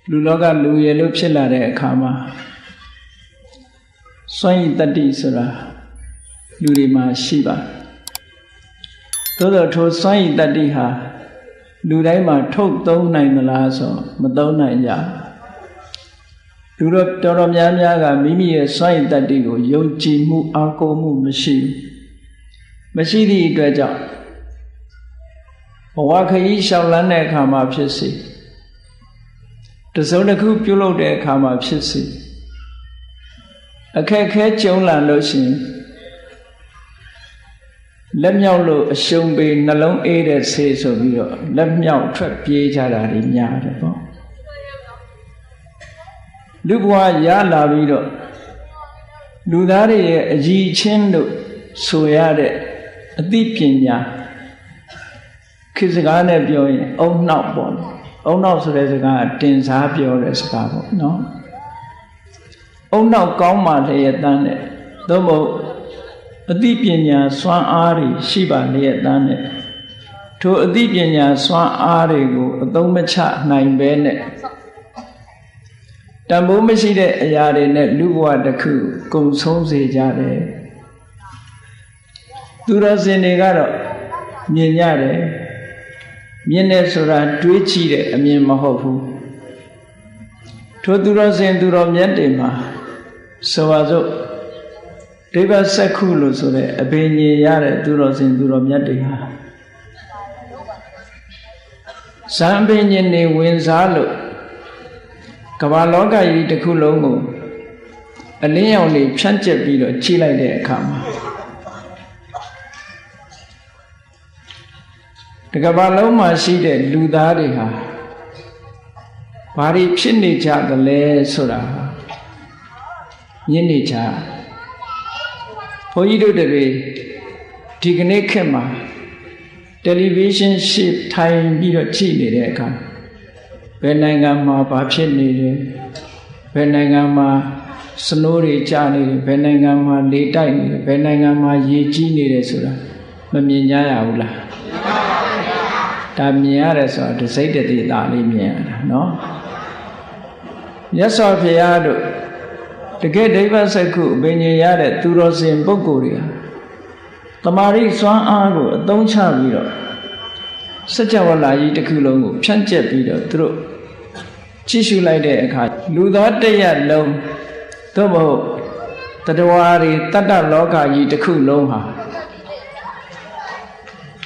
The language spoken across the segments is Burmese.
လူလောကလူရည်လို့ဖြစ်လာတဲ့အခါမှာစွန့်ရည်တတ္တိဆိုတာလူတွေမှာရှိပါသို့တော့ထိုစွန့်ရည်တတ္တိဟာလူတိုင်းမှာထုတ်သုံးနိုင်သလားဆိုမသုံးနိုင်ကြလူတို့တော်တော်များများကမိမိရဲ့စွန့်ရည်တတ္တိကိုယုံကြည်မှုအားကိုးမှုမရှိသည့်အတွက်ကြောင့်ဘဝခရီးလျှောက်လန်းတဲ့အခါမှာဖြစ်စေတစုံတစ်ခုပြုလုပ်တဲ့အခါမှာဖြစ်စေအခက်အခဲကြုံလာလို့ရှိရင်လက်မြောက်လို့အရှုံးပေးနှလုံးအေးတဲ့ဆေးဆိုပြီးတော့လက်မြောက်ထွက်ပြေးကြတာတွေများတယ်ပေါ့လူဘဝရလာပြီးတော့လူသားတွေရဲ့အကြီးချင်းလို့ဆိုရတဲ့အသိပညာခေတ်စကားနဲ့ပြောရင်အုံနောက်ပေါ့အုံနောက်ဆိုတဲ့စကားကတင်စားပြောတဲ့စကားပေါ့နော်အုံနောက်ကောင်းမှလျက်တန်းတဲ့သို့မဟုတ်အသိပညာစွမ်းအားတွေရှိပါလျက်တန်းတဲ့ထိုအသိပညာစွမ်းအားတွေကိုအသုံးမချနိုင်ဘဲနဲ့တန်ဖိုးမရှိတဲ့အရာတွေနဲ့လူဘဝတစ်ခုကုန်ဆုံးစေကြတယ်သူတော်စင်တွေကတော့မြင်ကြတယ်မြင်တယ်ဆိုတာတွေးကြည့်တဲ့အမြင်မဟုတ်ဘူးထိုသူတော်စင်သူတော်မြတ်တွေမှာဆိုပါစို့ဒိဗ္ဗစက္ခုလို့ဆိုတဲ့အဘိညာဉ်ရတဲ့သူတော်စင်သူတော်မြတ်တွေဟာဇံဘိညာဉ်တွေဝင်စားလို့ကမ္ဘာလောကကြီးတစ်ခုလုံးကိုအလင်းရောင်တွေဖြန့်ကျက်ပြီးတော့ကြီးလိုက်တဲ့အခါမှာတကမ္ဘာလုံးမှာရှိတဲ့လူသားတွေဟာဘာတွေဖြစ်နေကြသလဲဆိုတာညင်နေကြဘုန်းကြီးတို့တွေဒီကနေ့ခေတ်မှာတယ်လီဗီရှင်းရှစ်ထိုင်ပြီးတော့ကြည့်နေတဲ့အခါဘယ်နိုင်ငံမှာဘာဖြစ်နေတယ်ဘယ်နိုင်ငံမှာစနိုးတွေကျနေတယ်ဘယ်နိုင်ငံမှာလေတိုက်နေတယ်ဘယ်နိုင်ငံမှာရေကြီးနေတယ်ဆိုတာမမြင်ကြရဘူးလားဒါမြင်ရတယ်ဆိုတာဒီစိတ်တည်းသားလေးမြင်ရတာနော်မြတ်စွာဘုရားတို့တကယ်ဒိဗ္ဗစက္ခုအဘိညာဉ်ရတဲ့သူတော်စင်ပုဂ္ဂိုလ်တွေဟာတမာရိစွမ်းအားကိုအသုံးချပြီးတော့စัจ java လာကြီးတစ်ခုလုံးကိုဖြန့်ကျက်ပြီးတော့သူတို့ကြည့်ရှုလိုက်တဲ့အခါလူသားတရက်လုံးသို့မဟုတ်တတဝါတွေတတ္တလောကကြီးတစ်ခုလုံးဟာ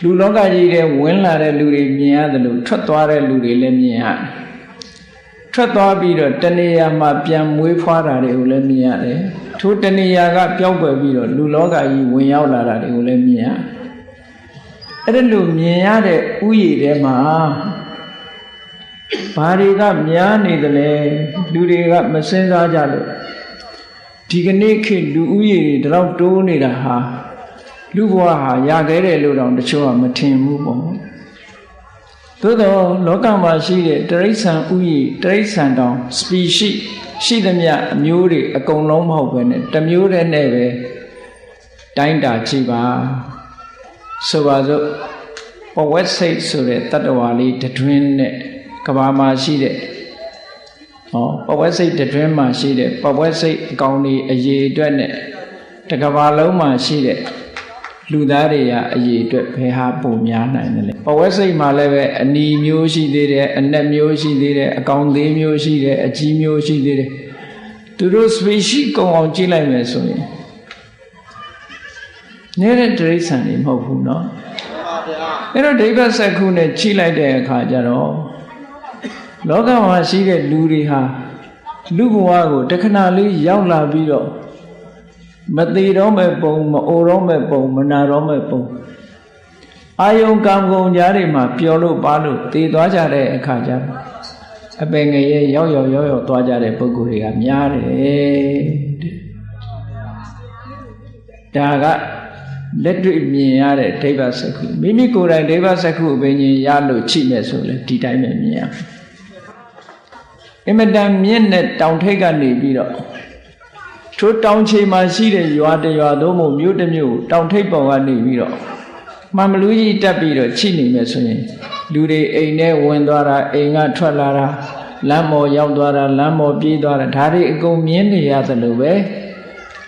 လူလောကကြီးထဲဝင်လာတဲ့လူတွေမြင်ရတယ်လို့ထွက်သွားတဲ့လူတွေလည်းမြင်ရတယ်ထွက်သွားပြီးတော့တဏှာမှာပြန်မွေးဖွားတာတွေကိုလည်းမြင်ရတယ်ထိုတဏှာကပျောက်ကွယ်ပြီးတော့လူလောကကြီးဝင်ရောက်လာတာတွေကိုလည်းမြင်ရအဲ့ဒါလို့မြင်ရတဲ့ဥယျာဉ်ထဲမှာဘာတွေကများနေသလဲလူတွေကမစင်စားကြလို့ဒီကနေ့ခေတ်လူဥယျာဉ်တွေတော့တိုးနေတာဟာလူဘဝဟာရခဲ့တယ်လို့တော့တချို့ကမထင်ဘူးပေါ့သို့တော့လောကမှာရှိတဲ့တိရစ္ဆာန်ဥယျာဉ်တိရစ္ဆာန်တောင် species ရှိသမျှအမျိုးတွေအကုန်လုံးမဟုတ်ပဲနဲ့တစ်မျိုးတည်းနဲ့ပဲတိုင်းတာကြည့်ပါဆိုပါစို့ပဝက်စိတ်ဆိုတဲ့တတ္တဝါလေးတတွင်းနဲ့ကဘာမှာရှိတဲ့ပဝက်စိတ်တတွင်းမှာရှိတဲ့ပဝက်စိတ်အကောင်တွေအရေအတွက်နဲ့တကဘာလုံးမှာရှိတဲ့လူသားတွေရအရေအတွက်ဘယ်ဟာပုံများနိုင်တယ်လဲပဝက်စိတ်မှာလည်းပဲအနီမျိုးရှိသေးတယ်အနက်မျိုးရှိသေးတယ်အကောင်သေးမျိုးရှိတယ်အကြီးမျိုးရှိသေးတယ်သူတို့ species ကုန်အောင်ကြည့်လိုက်မယ်ဆိုရင်နေတဲ့တိရစ္ဆာန်တွေမဟုတ်ဘူးเนาะအဲ့တော့ဒိဗ္ဗစက္ခုနဲ့ကြည့်လိုက်တဲ့အခါကျတော့လောကမှာရှိတဲ့လူတွေဟာလူဘဝကိုတခဏလေးရောက်လာပြီးတော့မသေးတော့မဲ့ပုံမအိုတော့မဲ့ပုံမနာတော့မဲ့ပုံအာယုံကံကုန်ကြားတွေမှာပျော်လို့ပါလို့တည်သွားကြတဲ့အခါကျတော့အပင်ငယ်ရောက်သွားကြတဲ့ပုဂ္ဂိုလ်တွေကများတယ်ဒါကလက်တွေ့မြင်ရတဲ့ဒိဗ္ဗစက္ခုမိမိကိုယ်တိုင်ဒိဗ္ဗစက္ခုအပင်ကြီးရလို့ချိမဲ့ဆိုလေဒီတိုင်းပဲမြင်ရအင်မတန်မြင့်တဲ့တောင်ထိပ်ကနေပြီးတော့ထိုတောင်ခြေမှာရှိတဲ့ရွာတရွာသို့မဟုတ်မြို့တစ်မြို့တောင်ထိပ်ပေါ်ကနေပြီးတော့မှန်မလူကြီးတက်ပြီးတော့ချိနေမယ်ဆိုရင်လူတွေအိမ်ထဲဝင်သွားတာအိမ်ကထွက်လာတာ လမ်းမော်ရောက်သွားတာလမ်းမော်ပြေးသွားတာဒါတွေအကုန်မြင်နေရသလိုပဲ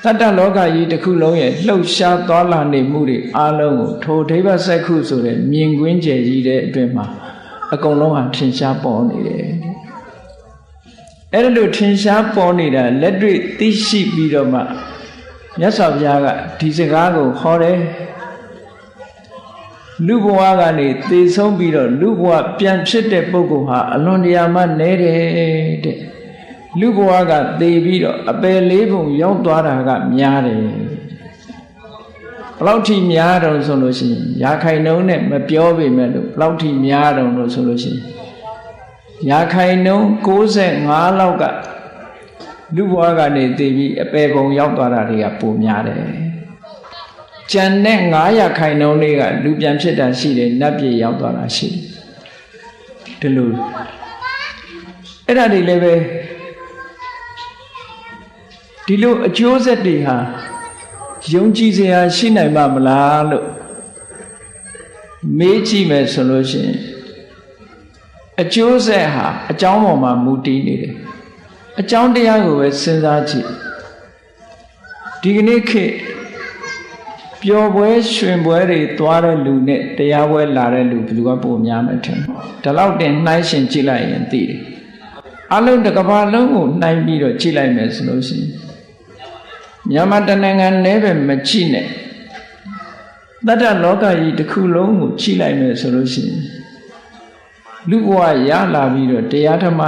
တတ္တလောကကြီးတစ်ခုလုံးရဲ့လှုပ်ရှားသွားလာနေမှုတွေအလုံးကိုထိုဒိဗ္ဗစက္ခုဆိုတဲ့မြင်ကွင်းကျယ်ကြီးတဲ့အတွင်းမှာအကုန်လုံးဟာထင်ရှားပေါ်နေတယ်အဲ့ဒါလို့ထင်ရှားပေါ်နေတာလက်တွေ့သိရှိပြီးတော့မှမြတ်စွာဘုရားကဒီစကားကိုဟောတယ်လူဘဝကနေသေဆုံးပြီးတော့လူဘဝပြန်ဖြစ်တဲ့ပုဂ္ဂိုလ်ဟာအလွန်တရာမှနည်းတယ်တဲ့လူဘဝကသေပြီးတော့အပယ်လေးပုံရောက်သွားတာကများတယ်ဘယ်လောက်ထိများတော့ဆိုလို့ရှိရင်ရာခိုင်နှုန်းနဲ့မပြောပေမဲ့လို့ဘယ်လောက်ထိများတော့လို့ဆိုလို့ရှိရင်ရာခိုင်နှုန်း65လောက်ကလူဘဝကနေသေပြီးအပယ်ပုံရောက်သွားတာတွေကပိုများတယ်ကျန်တဲ့900ခိုင်နှုန်းလေးကလူပြန်ဖြစ်တာရှိတယ်နတ်ပြည်ရောက်သွားတာရှိတယ်ဒီလိုအဲ့ဒါတွေလည်းပဲဒီလိုအကျိုးဆက်တွေဟာယုံကြည်စရာရှိနိုင်မှာမလားလို့မေးကြည့်မယ်ဆိုလို့ရှိရင်အကျိုးဆက်ဟာအကြောင်းပေါ်မှာမူတည်နေတယ်အကြောင်းတရားကိုပဲစဉ်းစားကြည့်ဒီကနေ့ခေတ်ပျော်ပွဲရွှင်ပွဲတွေသွားတဲ့လူနဲ့တရားပွဲလာတဲ့လူဘယ်သူကပိုများမထင်ဒါလောက်တင်နှိုင်းရှင်ကြည့်လိုက်ရင်သိတယ်အလုံးတစ်ကမ္ဘာလုံးကိုနှိုင်းပြီးတော့ကြည့်လိုက်မယ်ဆိုလို့ရှိရင်မြန်မာတနိုင်ငံနဲ့ပဲမကြည့်နဲ့တတ္တလောကကြီးတစ်ခုလုံးကိုကြည့်လိုက်မယ်ဆိုလို့ရှိရင်လူဘဝရလာပြီးတော့တရားဓမ္မ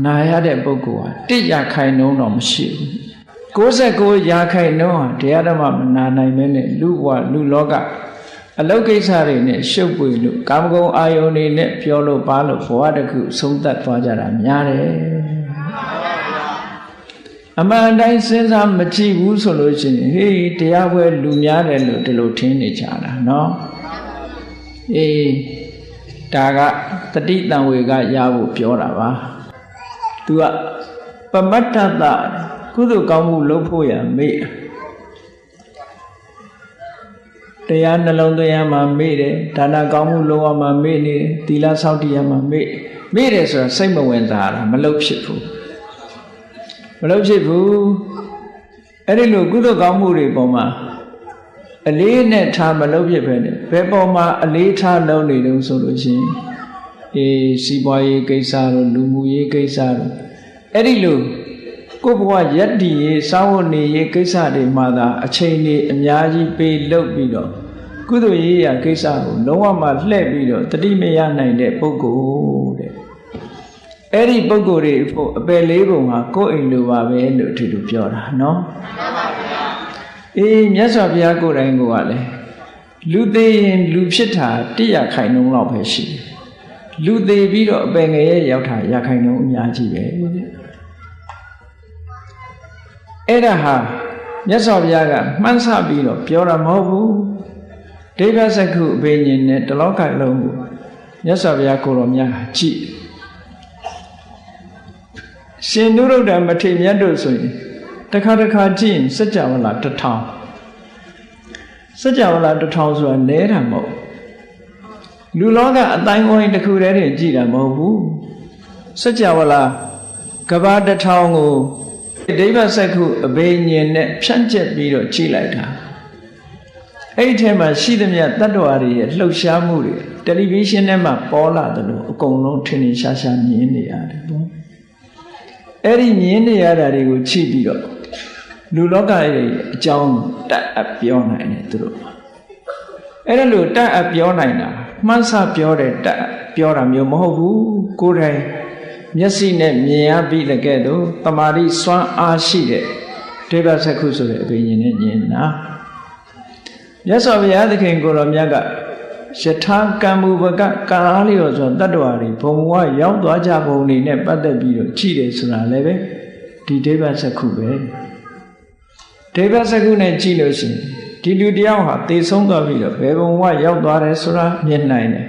နာရတဲ့ပုဂ္ဂိုလ်ဟာ100ခိုင်နှုန်းတော့မရှိဘူး69ရာခိုင်နှုန်းဟာတရားဓမ္မမနာနိုင်မဲနဲ့လူဘဝလူလောကအလုတ်ကိစ္စတွေနဲ့ရှုပ်ပွေလို့ကာမဂုဏ်အာယုန်တွေနဲ့ပြောလို့ပါလို့ဘဝတစ်ခုဆုံးသက်သွားကြတာများတယ်အမှန်တိုင်းစဉ်းစားမကြည့်ဘူးဆိုလို့ရှိရင်ဟေးတရားပွဲလူများတယ်လို့ဒီလိုထင်နေကြတာနော်အေးဒါကတတိတံဝေကရဖို့ပြောတာပါသူကပမတ္တတကုသိုလ်ကောင်းမှုလုပ်ဖို့ရမေ့တရားနှလုံးသွင်းရမှာမေ့တယ်ဒါနကောင်းမှုလုပ်ရမှာမေ့နေတယ်သီလဆောက်တည်ရမှာမေ့တယ်ဆိုတာစိတ်မဝင်စားတာမလုပ်ဖြစ်ဘူးမလုပ်ဖြစ်ဘူးအဲ့ဒီလိုကုသိုလ်ကောင်းမှုတွေပေါ်မှာအလေးနဲ့ထားမလုပ်ဖြစ်ပဲနဲ့ဘယ်ပေါ်မှာအလေးထားလုပ်နေလို့ဆိုလို့ရှိရင်စီးပွားရေးကိစ္စတို့လူမှုရေးကိစ္စတို့အဲ့ဒီလိုကိုယ့်ဘဝရက်တည်ရေးစာဝတ်နေရေးကိစ္စတွေမှာသာအချိန်တွေအများကြီးပေးလုပ်ပြီးတော့ကုသိုလ်ရေးရာကိစ္စကိုလုံးဝမှလှည့်ပြီးတော့တတိမရနိုင်တဲ့ပုဂ္ဂိုလ်တဲ့အဲ့ဒီပုဂ္ဂိုလ်တွေဖို့အပယ်လေးပုံဟာကိုယ်အိမ်လိုပါပဲလို့ဒီလိုပြောတာနော်မြတ်စွာဘုရားကိုယ်တိုင်ကလည်းလူသေးရင်လူဖြစ်တာ100ခိုင်နှုန်းလောက်ပဲရှိတယ်လူသေးပြီးတော့အပယ်ငရဲရောက်တာ100ခိုင်နှုန်းအများကြီးပဲတဲ့အဲ့ဒါဟာမြတ်စွာဘုရားကမှန်းဆပြီးတော့ပြောတာမဟုတ်ဘူးဒိဗ္ဗစက္ခုအဘိညာဉ်နဲ့တလောကလုံးကိုမြတ်စွာဘုရားကိုယ်တော်မြတ်ဟာကြည့်ရှင်နုရုဒ္ဓမထေရမြတ်တို့ဆိုရင်တစ်ခါကြည့်ရင်စัจ java လာ1000စัจ java လာ1000ဆိုတာနဲတာမဟုတ်လူလောကအတိုင်းအဝိုင်းတစ်ခုတည်းတင်ကြည့်တာမဟုတ်ဘူးစัจ java လာကဘာ1000ကိုဒိဗ္ဗစက္ခုအဘိညာဉ်နဲ့ဖြန့်ကျက်ပြီးတော့ကြည့်လိုက်တာအဲ့ဒီထဲမှာရှိသမျှတတ္တဝါတွေရဲ့လှုပ်ရှားမှုတွေတယ်လီဗီရှင်းထဲမှာပေါ်လာတယ်လို့အကုန်လုံးထင်ထင်ရှားရှားမြင်နေရတယ်ပေါ့အဲ့ဒီမြင်နေရတာတွေကိုကြည့်ပြီးတော့လူလောကရဲ့အကြောင်းတက်အပ်ပြောနိုင်တယ်သူတို့အဲ့ဒါလို့တက်အပ်ပြောနိုင်တာမှန်းဆပြောတယ်တက်ပြောတာမျိုးမဟုတ်ဘူးကိုယ်တိုင်မျက်စိနဲ့မြင်ရပြီးတဲ့ကဲ့သို့တမာတိစွမ်းအားရှိတဲ့ဒိဗ္ဗစက္ခုဆိုတဲ့အဘိညာဉ်နဲ့မြင်တာမြတ်စွာဘုရားသခင်ကိုယ်တော်မြတ်ကယထာကံမူပကကံအားလျော်စွာတတ္တဝါတွေဘုံဘဝရောက်သွားကြပုံတွေနဲ့ပတ်သက်ပြီးတော့ကြည့်တယ်ဆိုတာလည်းပဲဒီဒိဗ္ဗစက္ခုပဲဒိဗ္ဗစက္ခုနဲ့ကြည့်လို့ရှိရင်ဒီလူတယောက်ဟာသေဆုံးသွားပြီးတော့ဘယ်ဘုံဘဝရောက်သွားတယ်ဆိုတာမြင်နိုင်တယ်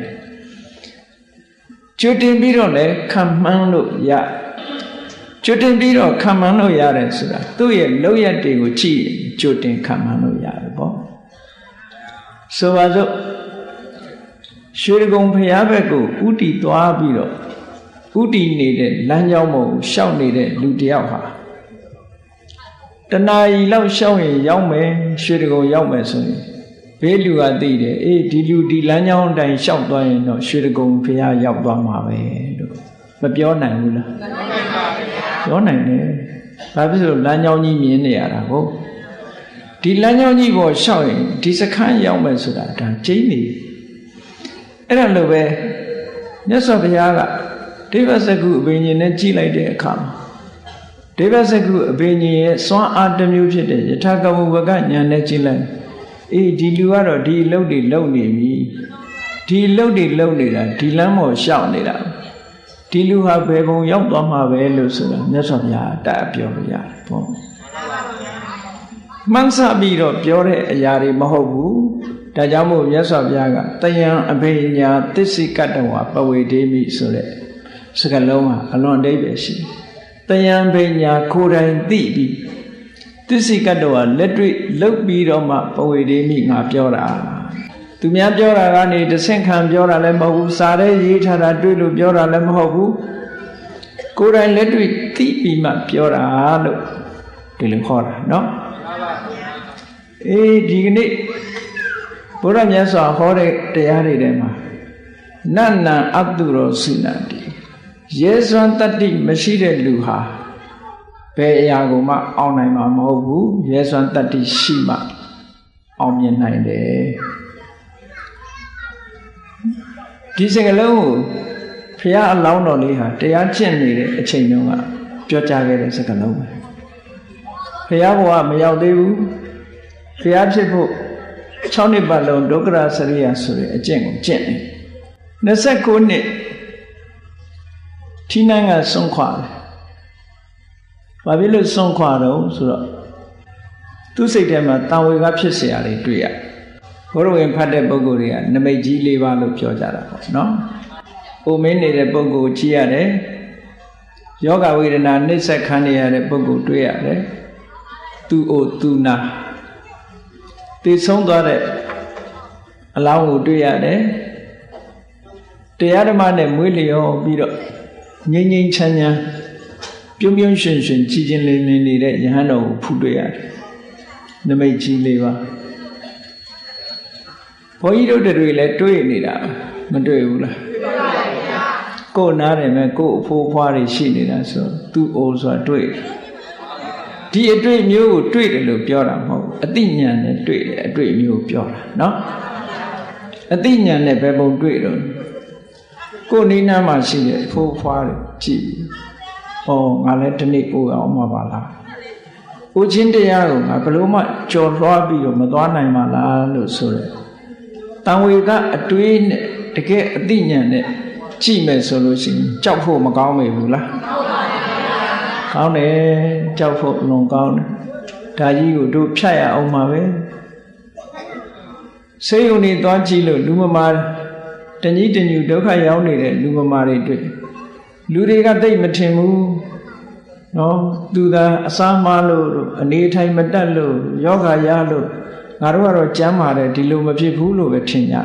ကျွတ်တင်ပြီးတော့လည်းခံမှန်းလို့ရကျွတ်တင်ပြီးတော့ခံမှန်းလို့ရတယ်ဆိုတာသူ့ရဲ့လောက်ရက်တွေကိုကြည့်ကျွတ်တင်ခံမှန်းလို့ရတယ်ပေါ့ဆိုပါစို့ရွှေကုံဖျားဘက်ကိုဥတီသွားပြီးတော့ ဥတီနေတဲ့လမ်းကြောင်းပေါ်ကိုရှောက်နေတဲ့လူတယောက်ဟာတဏှာကြီးလောက်ရှောက်ရင်ရောက်မယ်ရွှေတကုံရောက်မယ်ဆိုရင်ဘေးလူကသိတယ်အေးဒီလူဒီလမ်းကြောင်းအတိုင်းရှောက်သွားရင်တော့ရွှေတကုံဖရာရောက်သွားမှာပဲလို့မပြောနိုင်ဘူးလားပြောနိုင်တယ်ဘာဖြစ်လို့လမ်းကြောင်းကြီးမြင်နေရတာဟုတ်ဒီလမ်းကြောင်းကြီးပေါ်ရှောက်ရင်ဒီစခန်းရောက်မယ်ဆိုတာဒါကျင်းနေအဲ့ဒါလိုပဲမြတ်စွာဘုရားကဒေဝစကုအဘိညာဉ်နဲ့ကြည်လိုက်တဲ့အခါမှာဒေဝစကုအဘိညာဉ်ရဲ့စွမ်းအားတစ်မျိုးဖြစ်တဲ့ယထာကဝဝကဉာဏ်နဲ့ကြည်လိုက်အေးဒီလူကတော့ဒီအလုပ်တွေလုပ်နေပြီဒီအလုပ်တွေလုပ်နေတာဒီလမ်းပေါ်ရှောက်နေတာဒီလူဟာဘယ်ဘုံရောက်သွားမှာပဲလို့ဆိုတာမြတ်စွာဘုရားတတ်ပြောလို့ရတယ်ပေါ့မှန်းဆပြီးတော့ပြောတဲ့အရာတွေမဟုတ်ဘူးဒါကြောင့်မို့မြတ်စွာဘုရားကတယံအဘိညာသစ္စိကတ္တဝပဝေဒေမိဆိုတဲ့စကားလုံးဟာအလွန်အဓိပ္ပာယ်ရှိတယံအဘိညာကိုယ်တိုင်သိပြီးသစ္စိကတ္တဝလက်တွေ့လုပ်ပြီးတော့မှပဝေဒေမိငါပြောတာသူများပြောတာကနေတဆင့်ခံပြောတာလည်းမဟုတ်ဘူးစာထဲရေးထားတာတွေ့လို့ပြောတာလည်းမဟုတ်ဘူးကိုယ်တိုင်လက်တွေ့သိပြီးမှပြောတာလို့ဒီလိုခေါ်တာနော်အေးဒီကနေ့ဘုရားမြတ်စွာဟောတဲ့တရားတွေထဲမှာနန္နအတုရောစိနတိရဲစွမ်းတတ္တိမရှိတဲ့လူဟာဘယ်အရာကိုမှအောင်နိုင်မှာမဟုတ်ဘူးရဲစွမ်းတတ္တိရှိမှအောင်မြင်နိုင်တယ်ဒီစကားလုံးကိုဘုရားအလောင်းတော်လေးဟာတရားကျင့်နေတဲ့အချိန်တုန်းကပြောကြားခဲ့တဲ့စကားလုံးပဲဘုရားဘုရားမရောက်သေးဘူးဘုရားဖြစ်ဖို့6နှစ်ပတ်လုံးဒုက္ခရစရိယဆိုတဲ့အကျင့်ကိုကျင့်တယ်29နှစ်ထိနိုင်ကဆုံးခွာတယ်ဘာဖြစ်လို့ဆုံးခွာတော့ဆိုတော့သူ့စိတ်ထဲမှာတာဝေကဖြစ်เสียရတွေတွေ့ရဘုရားဝင်ဖတ်တဲ့ပုဂ္ဂိုလ်တွေကနမိတ်ကြီး၄ပါးလို့ပြောကြတာပေါ့နော်။အိုမင်းနေတဲ့ပုဂ္ဂိုလ်ကြည့်ရတယ်။ယောဂဝေဒနာနှိစ္စခံနေရတဲ့ပုဂ္ဂိုလ်တွေ့ရတယ်။သူ့အိုသူနာသိဆုံးသွားတဲ့အလောင်းကိုတွေ့ရတယ်။တရားဓမ္မနဲ့မွေးလျော်ပြီးတော့ငြိမ်းငြိမ်းချမ်းချမ်းပြုံးပြုံးရွှင်ရွှင်ကြည်ချင်းလင်းလင်းနေတဲ့ယဟန်တော်ကိုဖူးတွေ့ရတယ်။နမိတ်ကြီး၄ပါးဘုန်းကြီးတို့တွေလည်းတွေ့နေတာမတွေ့ဘူးလားတွေ့ပါပါဘုရားကိုယ်နားတယ်မဲ့ကိုယ်အဖိုးဖွားတွေရှိနေတာဆိုသူ့အိုးဆိုတာတွေ့ဒီအတွေ့မျိုးကိုတွေ့တယ်လို့ပြောတာမဟုတ်ဘူးအသိဉာဏ်နဲ့တွေ့တယ်အတွေ့မျိုးကိုပြောတာနော်အသိဉာဏ်နဲ့ဘယ်ပုံတွေ့တော့ကိုယ်နိနာမှာရှိတဲ့အဖိုးဖွားတွေကြည့်ဟောငါလည်းဒီနေ့ကိုယ်အောင်မှာပါလားဦးချင်းတရားကိုငါဘယ်လို့မှကြော်လွှားပြီးတော့မသွားနိုင်ပါလားလို့ဆိုတယ်တန်ဝေကအတွေးနဲ့တကယ်အသိဉာဏ်နဲ့ကြည့်မယ်ဆိုလို့ရှိရင်ကြောက်ဖို့မကောင်းမေဘူးလားကောင်းတယ်ကြောက်ဖို့လွန်ကောင်းတယ်ဒါကြီးကိုတို့ဖြတ်ရအောင်ပါပဲဆေးရုံနေသွားကြည့်လို့လူမမာတညီတညူဒုက္ခရောက်နေတဲ့လူမမာတွေတွေ့လူတွေကသိမထင်ဘူးနော်သူသာအစာမားလို့အနေထိုင်မတတ်လို့ယောဂရလို့ငါတို့ကတော့ကျမ်းမာတယ်ဒီလိုမဖြစ်ဘူးလို့ပဲထင်ကြတာ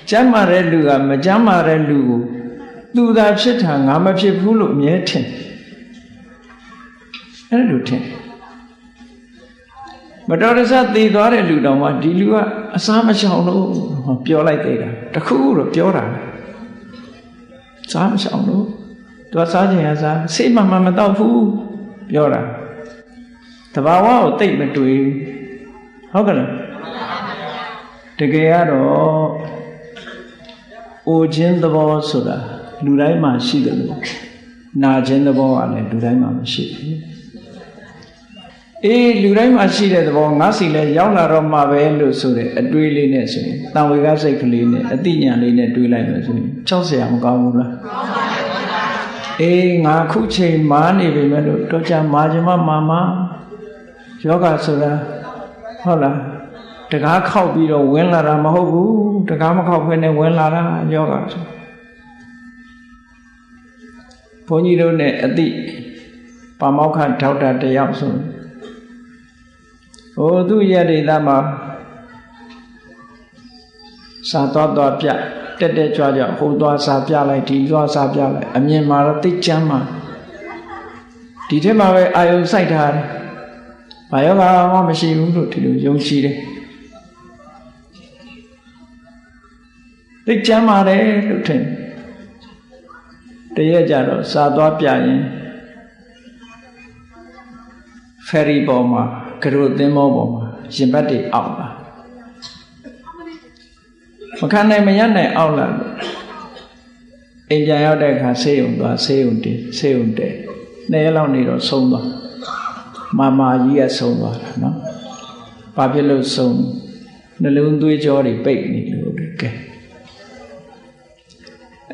ကျမ်းမာတဲ့လူကမကျမ်းမာတဲ့လူကိုသူသာဖြစ်တာငါမဖြစ်ဘူးလို့အမြဲထင်အဲ့လိုထင်မတော်တဆသိသွားတဲ့လူတောင်မှဒီလူကအစားမရှောင်လို့ပြောလိုက်သေးတာတခုတော့ပြောတာစားမရှောင်လို့သူကစားခြင်းအစားစိတ်မှမတော့ဘူးပြောတာတဘာဝကိုတိတ်မတွေ့ဟုတ်ကဲ့တကယ်ကတော့အိုခြင်းသဘောဆိုတာလူတိုင်းမှာရှိတယ်လို့နာခြင်းသဘောကလည်းလူတိုင်းမှာမရှိဘူးအေးလူတိုင်းမှာရှိတဲ့သဘောငါစီလဲရောက်လာတော့မှပဲလို့ဆိုတဲ့အတွေးလေးနဲ့ဆိုရင်တန်ဝေကစိတ်ကလေးနဲ့အတိညာလေးနဲ့တွေးလိုက်လို့ဆိုရင်60မကောင်းဘူးလားအေးငါခုချိန်မာနေပြီမဲ့လို့တော့ကြမာခြင်းမာယောဂဆိုတာဟုတ်လားတကားခောက်ပြီးတော့ဝင်လာတာမဟုတ်ဘူးတကားမခောက်ဖ ೇನೆ ဝင်လာတာယောဂဆိုဘုန်းကြီးတို့နဲ့အတိပါမောက္ခဒေါက်တာတယောက်ဆိုဟိုသူ့ရတဲ့သားမှာစာတော်ပြ တက်တက်ကြွကြွဟိုသွားစားပြလိုက်ဒီသွားစားပြလိုက်အမြင်မှာတော့သိချမ်းမှာဒီထက်မှာပဲအာယုံစိုက်ထားတယ်ဘာယောဂမှမရှိဘူးလို့ဒီလိုယုံကြည်တယ်သိချမ်းပါတယ်လို့ထင်တရက်ကြတော့စားသွားပြရင်ဖယ်ရီပေါ်မှာကရုသင်းမောပေါ်မှာရင်ဘတ်တွေအောက်လာမခံနိုင်မရနိုင်အောက်လာလို့အိမ်ပြန်ရောက်တဲ့အခါဆေးရုံသွားဆေးရုံတင်ဆေးရုံတဲ့2ရက်လောက်နေတော့ဆုံးသွားမာကြီးကဆုံးသွားတာနော်ဘာဖြစ်လို့ဆုံးနှလုံးသွေးကြောတွေပိတ်နေလို့ကဲ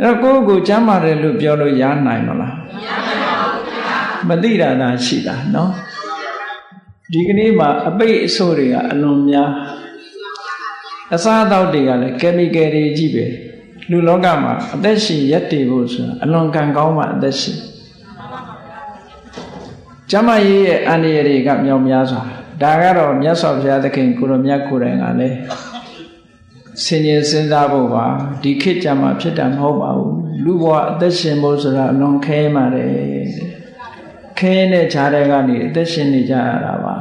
အဲ့တော့ကိုယ့်ကိုကျမ်းမာတယ်လို့ပြောလို့ရနိုင်မလားမသိတာသာရှိတာနော်ဒီကနေ့မှာအပိတ်အဆိုးတွေကအလွန်များအစားအသောက်တွေကလည်းကယ်မီကယ်တွေကြီးပဲလူလောကမှာအသက်ရှင်ရက်တည်ဖို့ဆိုတာအလွန်ကံကောင်းမှအသက်ရှင်ကျမ်းမာရေးရဲ့အန္တရာယ်တွေကမြောက်များစွာဒါကတော့မြတ်စွာဘုရားသခင်ကိုရောမြတ်ကိုယ်တိုင်ကလည်းဆင်ញင်စဉ်းစားဖို့ပါဒီခေတ်ကြမှာဖြစ်တာမဟုတ်ပါဘူးလူဘဝအသက်ရှင်ဖို့ဆိုတာအလွန်ခဲပါတယ်ခဲနဲ့ခြားတဲ့ကနေအသက်ရှင်နေကြရတာပါ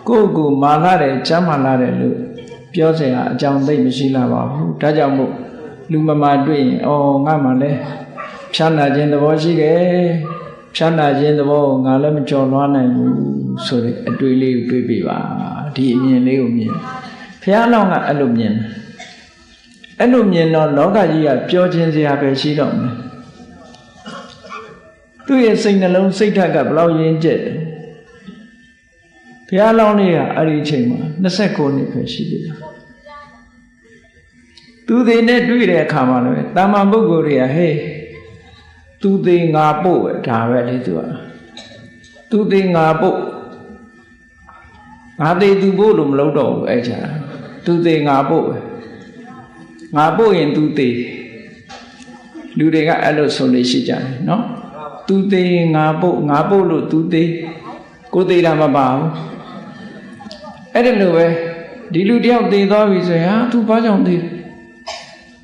ကိုယ့်ကိုမာလာတယ်ကျမ်းမာလာတယ်လို့ပြောစရာအကြောင်းသိမရှိလာပါဘူးဒါကြောင့်မို့လူမမာတွေ့ရင်ငါမှလည်းဖြာနာခြင်းသဘောရှိတယ်ဖြာနာခြင်းသဘောငါလည်းမကြော်လွှားနိုင်ဘူးဆိုတဲ့အတွေ့လေးကိုတွေ့ပြီပါဒီအမြင်လေးကိုမြင်ဘုရားလောင်းကအဲ့လိုမြင်အဲ့လိုမြင်တော့လောကကြီးကပြောခြင်းစရာပဲရှိတော့မယ်သူ့ရဲ့စိတ်နှလုံးစိတ်ဓာတ်ကဘလောက်ရင်းကျက်တယ်ဘုရားလောင်းလေးကအဲ့ဒီအချိန်မှာ29နှစ်ပဲရှိသေးတယ်သူသေးနဲ့တွေ့တဲ့အခါမှာလည်းတာမန်ပုဂ္ဂိုလ်တွေကဟေးသူသေးငါပို့ပဲဒါပဲလေသူကသူသေးငါပို့ငါသေးသူပို့လို့မလုပ်တော့ဘူးအဲ့ချာသူသေးငါပို့ပဲငါပို့ရင်သူသေးလူတွေကအဲ့လိုဆိုလို့ရှိကြတယ်နော်သူသေးငါပို့လို့သူသေးကိုသေးတာမပါဘူးအဲ့ဒါလိုပဲဒီလူတယောက်သေးသွားပြီဆိုရင်သူဘာကြောင့်သေးလဲ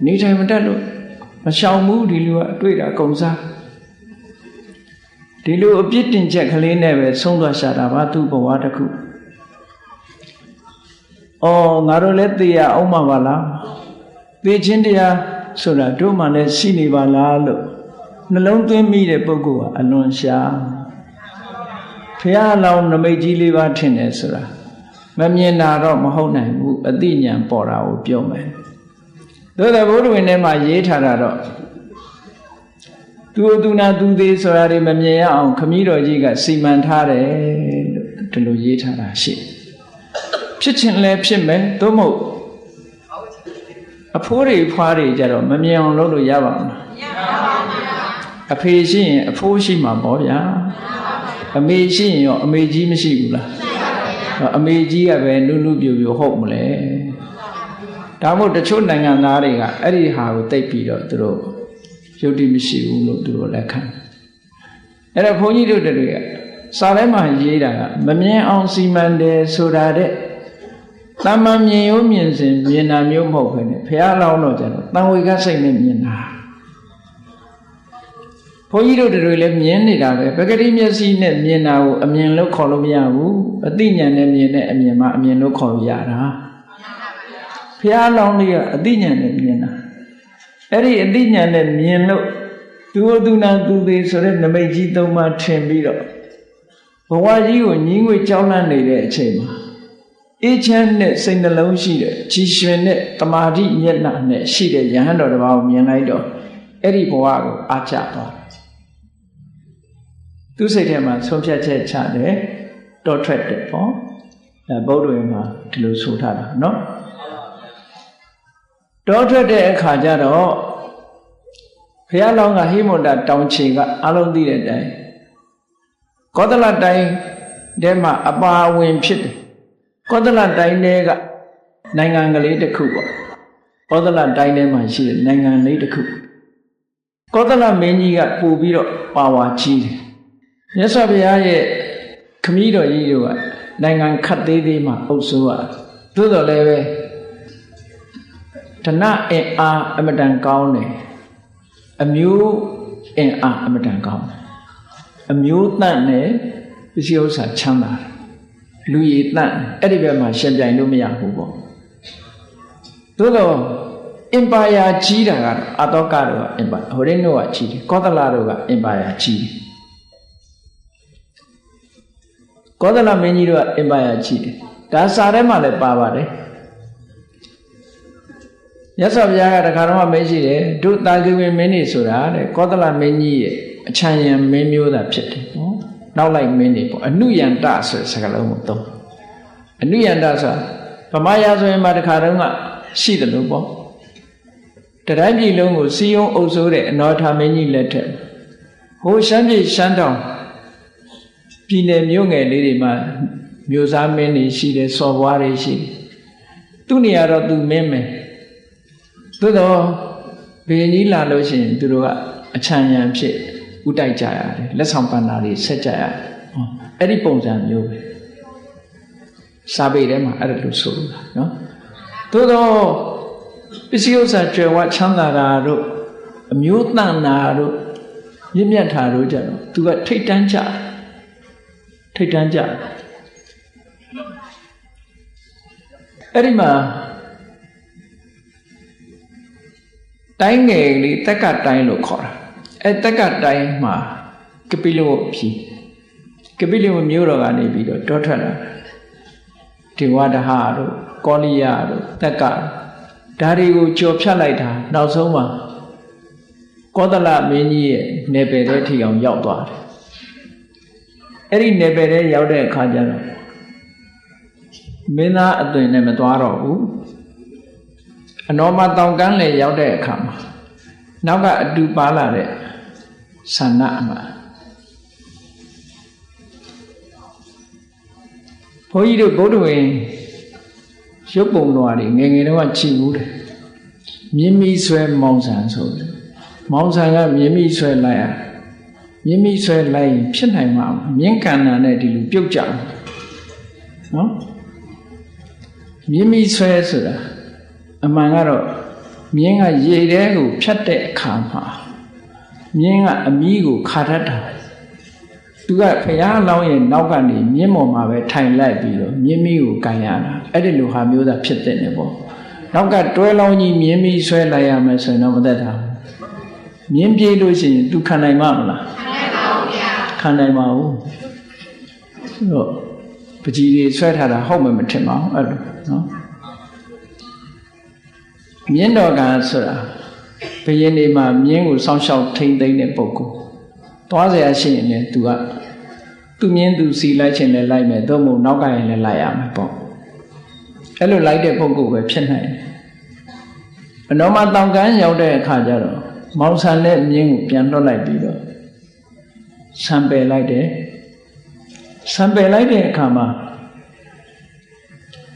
နေထိုင်မတတ်လို့မရှောင်ဘူးဒီလူကအတွေ့တာအကုန်စားဒီလိုအပြစ်တင်ချက်ကလေးနဲ့ပဲဆုံးသွားရှာတာပါသူ့ဘဝတစ်ခုငါတို့လည်းသိရအောင်မှာပါလားသိချင်းတရားဆိုတာတို့မှလည်းရှိနေပါလားလို့နှလုံးသွင်းမိတဲ့ပုဂ္ဂိုလ်ကအလွန်ရှားဖះလောင်းနမိတ်ကြီးလေးပါထင်တယ်ဆိုတာမမြင်တာတော့မဟုတ်နိုင်ဘူးအသိဉာဏ်ပေါ်တာကိုပြောမယ်သို့သော်ဘုရားဝင်ထဲမှာရေးထားတာတော့သူနာသူသေးဆိုတာတွေမမြင်ရအောင်ခမည်းတော်ကြီးကစီမံထားတယ်လို့ဒီလိုရေးထားတာရှိဖြစ်ခြင်းလည်းဖြစ်မယ်သို့မဟုတ်အဖိုးတွေဖွားတွေကြတော့မမြင်အောင်လုပ်လို့ရပါမလားမရပါဘူးအဖေရှိရင်အဖိုးရှိမှာပေါ့ဗျာအမေရှိရင်ရောအမေကြီးမရှိဘူးလားအမေကြီးကပဲနုနုပြူပြူဟုတ်မလဲဒါမို့တချို့နိုင်ငံသားတွေကအဲ့ဒီဟာကိုသိပြီးတော့သူတို့ယုတ်တိမရှိဘူးလို့သူတို့လက်ခံအဲ့တော့ဘုန်းကြီးတို့တွေကစာထဲမှာရေးတာကမမြင်အောင်စီမံတယ်ဆိုတာတဲ့တမန်မြင်ရောမြင်စဉ်မြင်တာမျိုးမဟုတ်ဘဲနဲ့ဘုရားလောင်းတော့ကျတော့တန်ဝေကစိတ်နဲ့မြင်တာဘုန်းကြီးတို့တွေလည်းမြင်နေတာပဲပဂတိမျက်စိနဲ့မြင်တာကိုအမြင်လို့ခေါ်လို့မရဘူးအသိဉာဏ်နဲ့မြင်တဲ့အမြင်မှအမြင်လို့ခေါ်လို့ရတာဘုရားလောင်းလေးကအသိဉာဏ်နဲ့မြင်တာအဲ့ဒီအသိဉာဏ်နဲ့မြင်လို့သူနာသူသေးဆိုတဲ့နမိတ်ကြီးသုံးပါထင်ပြီးတော့ဘဝကြီးကိုညီးငွေကြောင်းလန့်နေတဲ့အချိန်မှာအေးချမ်းတဲ့စိတ်နှလုံးရှိတဲ့ကြည်ရွှင်တဲ့တမာတိမျက်နှာနဲ့ရှိတဲ့ယဟန်တော်တစ်ပါးကိုမြင်လိုက်တော့အဲ့ဒီဘဝကိုအားကျသွားသူစိတ်ထဲမှာဆုံးဖြတ်ချက်ချတယ်တောထွက်တယ်ပေါ့ဗုဒ္ဓဝင်မှာဒီလိုဆိုထားတာနော်တောထွက်တဲ့အခါကျတော့ဘုရားလောင်းကဟိမန္တာတောင်ခြေကအလုံးသိတဲ့အတိုင်းကောသလတိုင်းထဲမှာအပါဝင်ဖြစ်တယ်ကောသလတိုင်းထဲကနိုင်ငံကလေးတစ်ခုပေါ့ကောသလတိုင်းထဲမှာရှိတဲ့နိုင်ငံလေးတစ်ခုကောသလမင်းကြီးကပို့ပြီးတော့ပါဝါကြီးတယ်မြတ်စွာဘုရားရဲ့ခမည်းတော်ကြီးတို့ကနိုင်ငံခတ်သေးသေးမှအုပ်စိုးရသို့တော်လည်းပဲဓ Dana in a Amadan Gaune, a mule in a Amadan Gaune. A mule Nane is yours at Chanda. Louis Nan, Edibema Shemja Lumia Hugo. Todo Empire Chida, Adocaro, Horeno Chidi, Codalaro, Empire Chidi. Codala Meniro, Empire Chidi. That's Arema le Pavare. Yes, of Yaga, the Karama Meji, do Tagu many Sura, Codala Meni, a China menu that pit. Now like many, a new young dancer, Sagalomoto. A new young dancer, Pamayazo and Madakarama, see the Lubo. The Rabi Lungo, see you also, and not how many letter. Who Shandy Shandon? Pine young and lady man, Musa many, she the so worry she. Tunia do meme. Todo Benila Lotion, Dura, a China ship, Utai Jaya, let's hampanari, Sajaya, Edipons and you. Sabi them at a soul. Todo Pisiosa, what Chandara, a mute naro, Yimiataru, to a Titanja. Titanja Erima. Dying a taka dying local. A taka dying ma. Capillo P. Capillo Muro and a video, daughter. Tiwada Haro, Coliaro, Taka. Dario Chopsalaita, now soma. Codala many nebereti on Yauda. Eri nebere Yauda Kajano. Mina at the Nemetuaro. A normal down lay out there come. Now got do ballade. Sanama. For you to go to a Shopon, hanging over Chimud. Mimi swear Monsan so. Monsan, Mimi swear liar. Mimi swear lying, Pinheim, Yankan and Eddie Puja. No? Mimi swears. Among other, Mienga Yedego, Chate Kama, Mienga Amigo, Carata. Do got Paya Lowy Nogani, Mimo Mave, Time Labio, Mimiu, Guyana, Edilu Hamuda Pitanable. Now got Dwelloni, Mimi, Swelaya, and over that. Mimpi losing, do Kanai Mamma. Kanai Mau. But he sweat had a home at no? Miendoga Sura, Payenima, Miengu, some shall take the Boko. Twas a shame to up. To mean to see light in the light, Domo, Noga and the Layam. Hello, light a Boko, a Chenai. A normal Dongan Yauda Kajaro, Mousan let Miengu, Piano like Bido. Sambe like it. Sambe like it, Kama.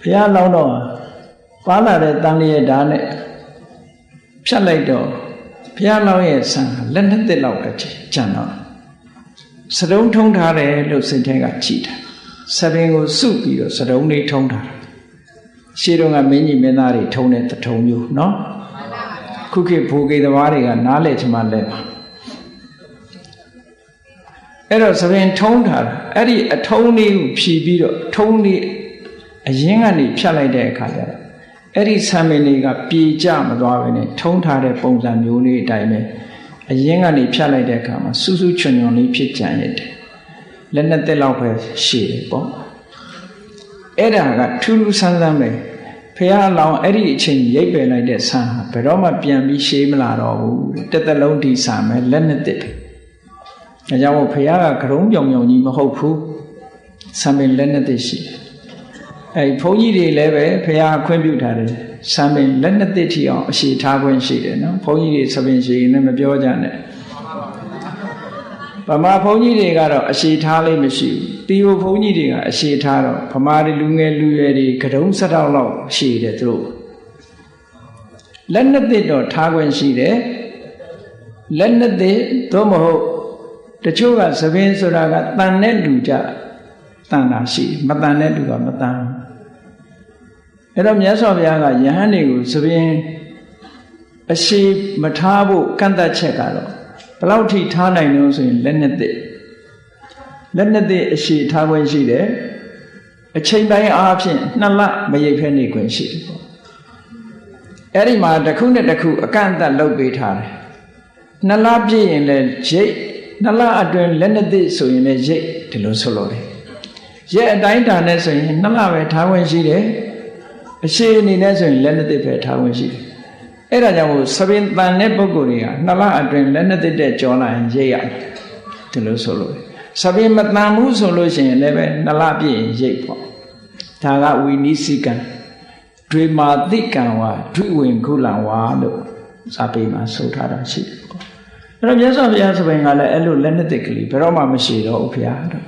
Pia Lono. Pala de Dania Dane Palaito Piano is London de Locachi, Channel. Sadon toned her, Lucentega cheat. Sabingo soup, you said only toned her. She don't have many menari tone at the tone you, no? Cookie poogie the warrior, knowledge my leva. Eros having toned her, Eddie a Tony, she beat Tony a yingani Palai de Kaya. Eri Saminiga P. Jam Dwavene, toned her bones and Yuli Dime, a yingani Palai de Kama, Susu Chunoni Pichanet. Leonard de Lopez, she bo. Eda got 2 Sandame, Pia long Eddie chain Yabe like that son, Peroma Piambi Shamelaro, Tetalodi Sam, and Leonard Dip. A Yawo Pia, Krom Yong Hopu, Samin Leonard she. A pony de leve, Pia computer, Samin Leonard Ditty, she Tagwin she, no pony is having she in the Biojane. Pama pony de garo, a she tally machine, Tio pony de a she taro, Pamari Lunga Lueri, Kadum Sadalo, she the true. Leonard did not Tagwin she there. Leonard de Tomo, the Chuga Savin Suraga, Tanet Luja, Tana she, Matanet Luga Matan. Eram Yasovia, Yahani, Savin, အရှိမထားဖို့ကန့်သတ်ချက်ကတော့ဘယ်လောက်ထိထားနိုင်လို့ဆိုရင်လက်နှစ်အရှိထားခွင့်ရှိတယ်အချိန်တိုင်းအားဖြင့်2 လမရိပ်ဖဲနေခွင့်ရှိတယ်ပေါ့အဲ့ဒီမှာတစ်ခုနဲ့တစ်ခုအကန့်အသတ်လုပ်ပေးထားတယ်2 လပြည့်ရင်လည်းရိပ်2 လအတွင်းလက်နှစ်ဆိုရင်လည်းရိပ်ဒီလိုဆိုလို့တယ်ရက်အတိုင်းတာနဲ့ဆိုရင်2 လပဲထားခွင့်ရှိတယ်အရှိအနေနဲ့ဆိုရင်လက်နှစ်ပဲထားခွင့်ရှိတယ်အဲ့ဒါကြောင့်မို့သဘင်တန်တဲ့ပုဂ္ဂိုလ်တွေက2 လအတွင်းလက်နှစ်တဲ့ကြောလာရင်ရိပ်ရတယ်ဒီလိုဆိုလို့သဘင်မတန်ဘူးဆိုလို့ရှိရင်လည်းပဲ2 လပြည့်ရင်ရိပ်ပေါ့ဒါကဝီနိစိကံဒွေမာတိကံဝါဒွိဝင်ခုလံဝါလို့စာပေမှာဆိုထားတာရှိတယ်ပေါ့အဲ့တော့မြတ်စွာဘုရားသဘင်ကလည်းအဲ့လိုလက်နှစ်ကလေးဘယ်တော့မှမရှိတော့ဘူးဘုရားတော့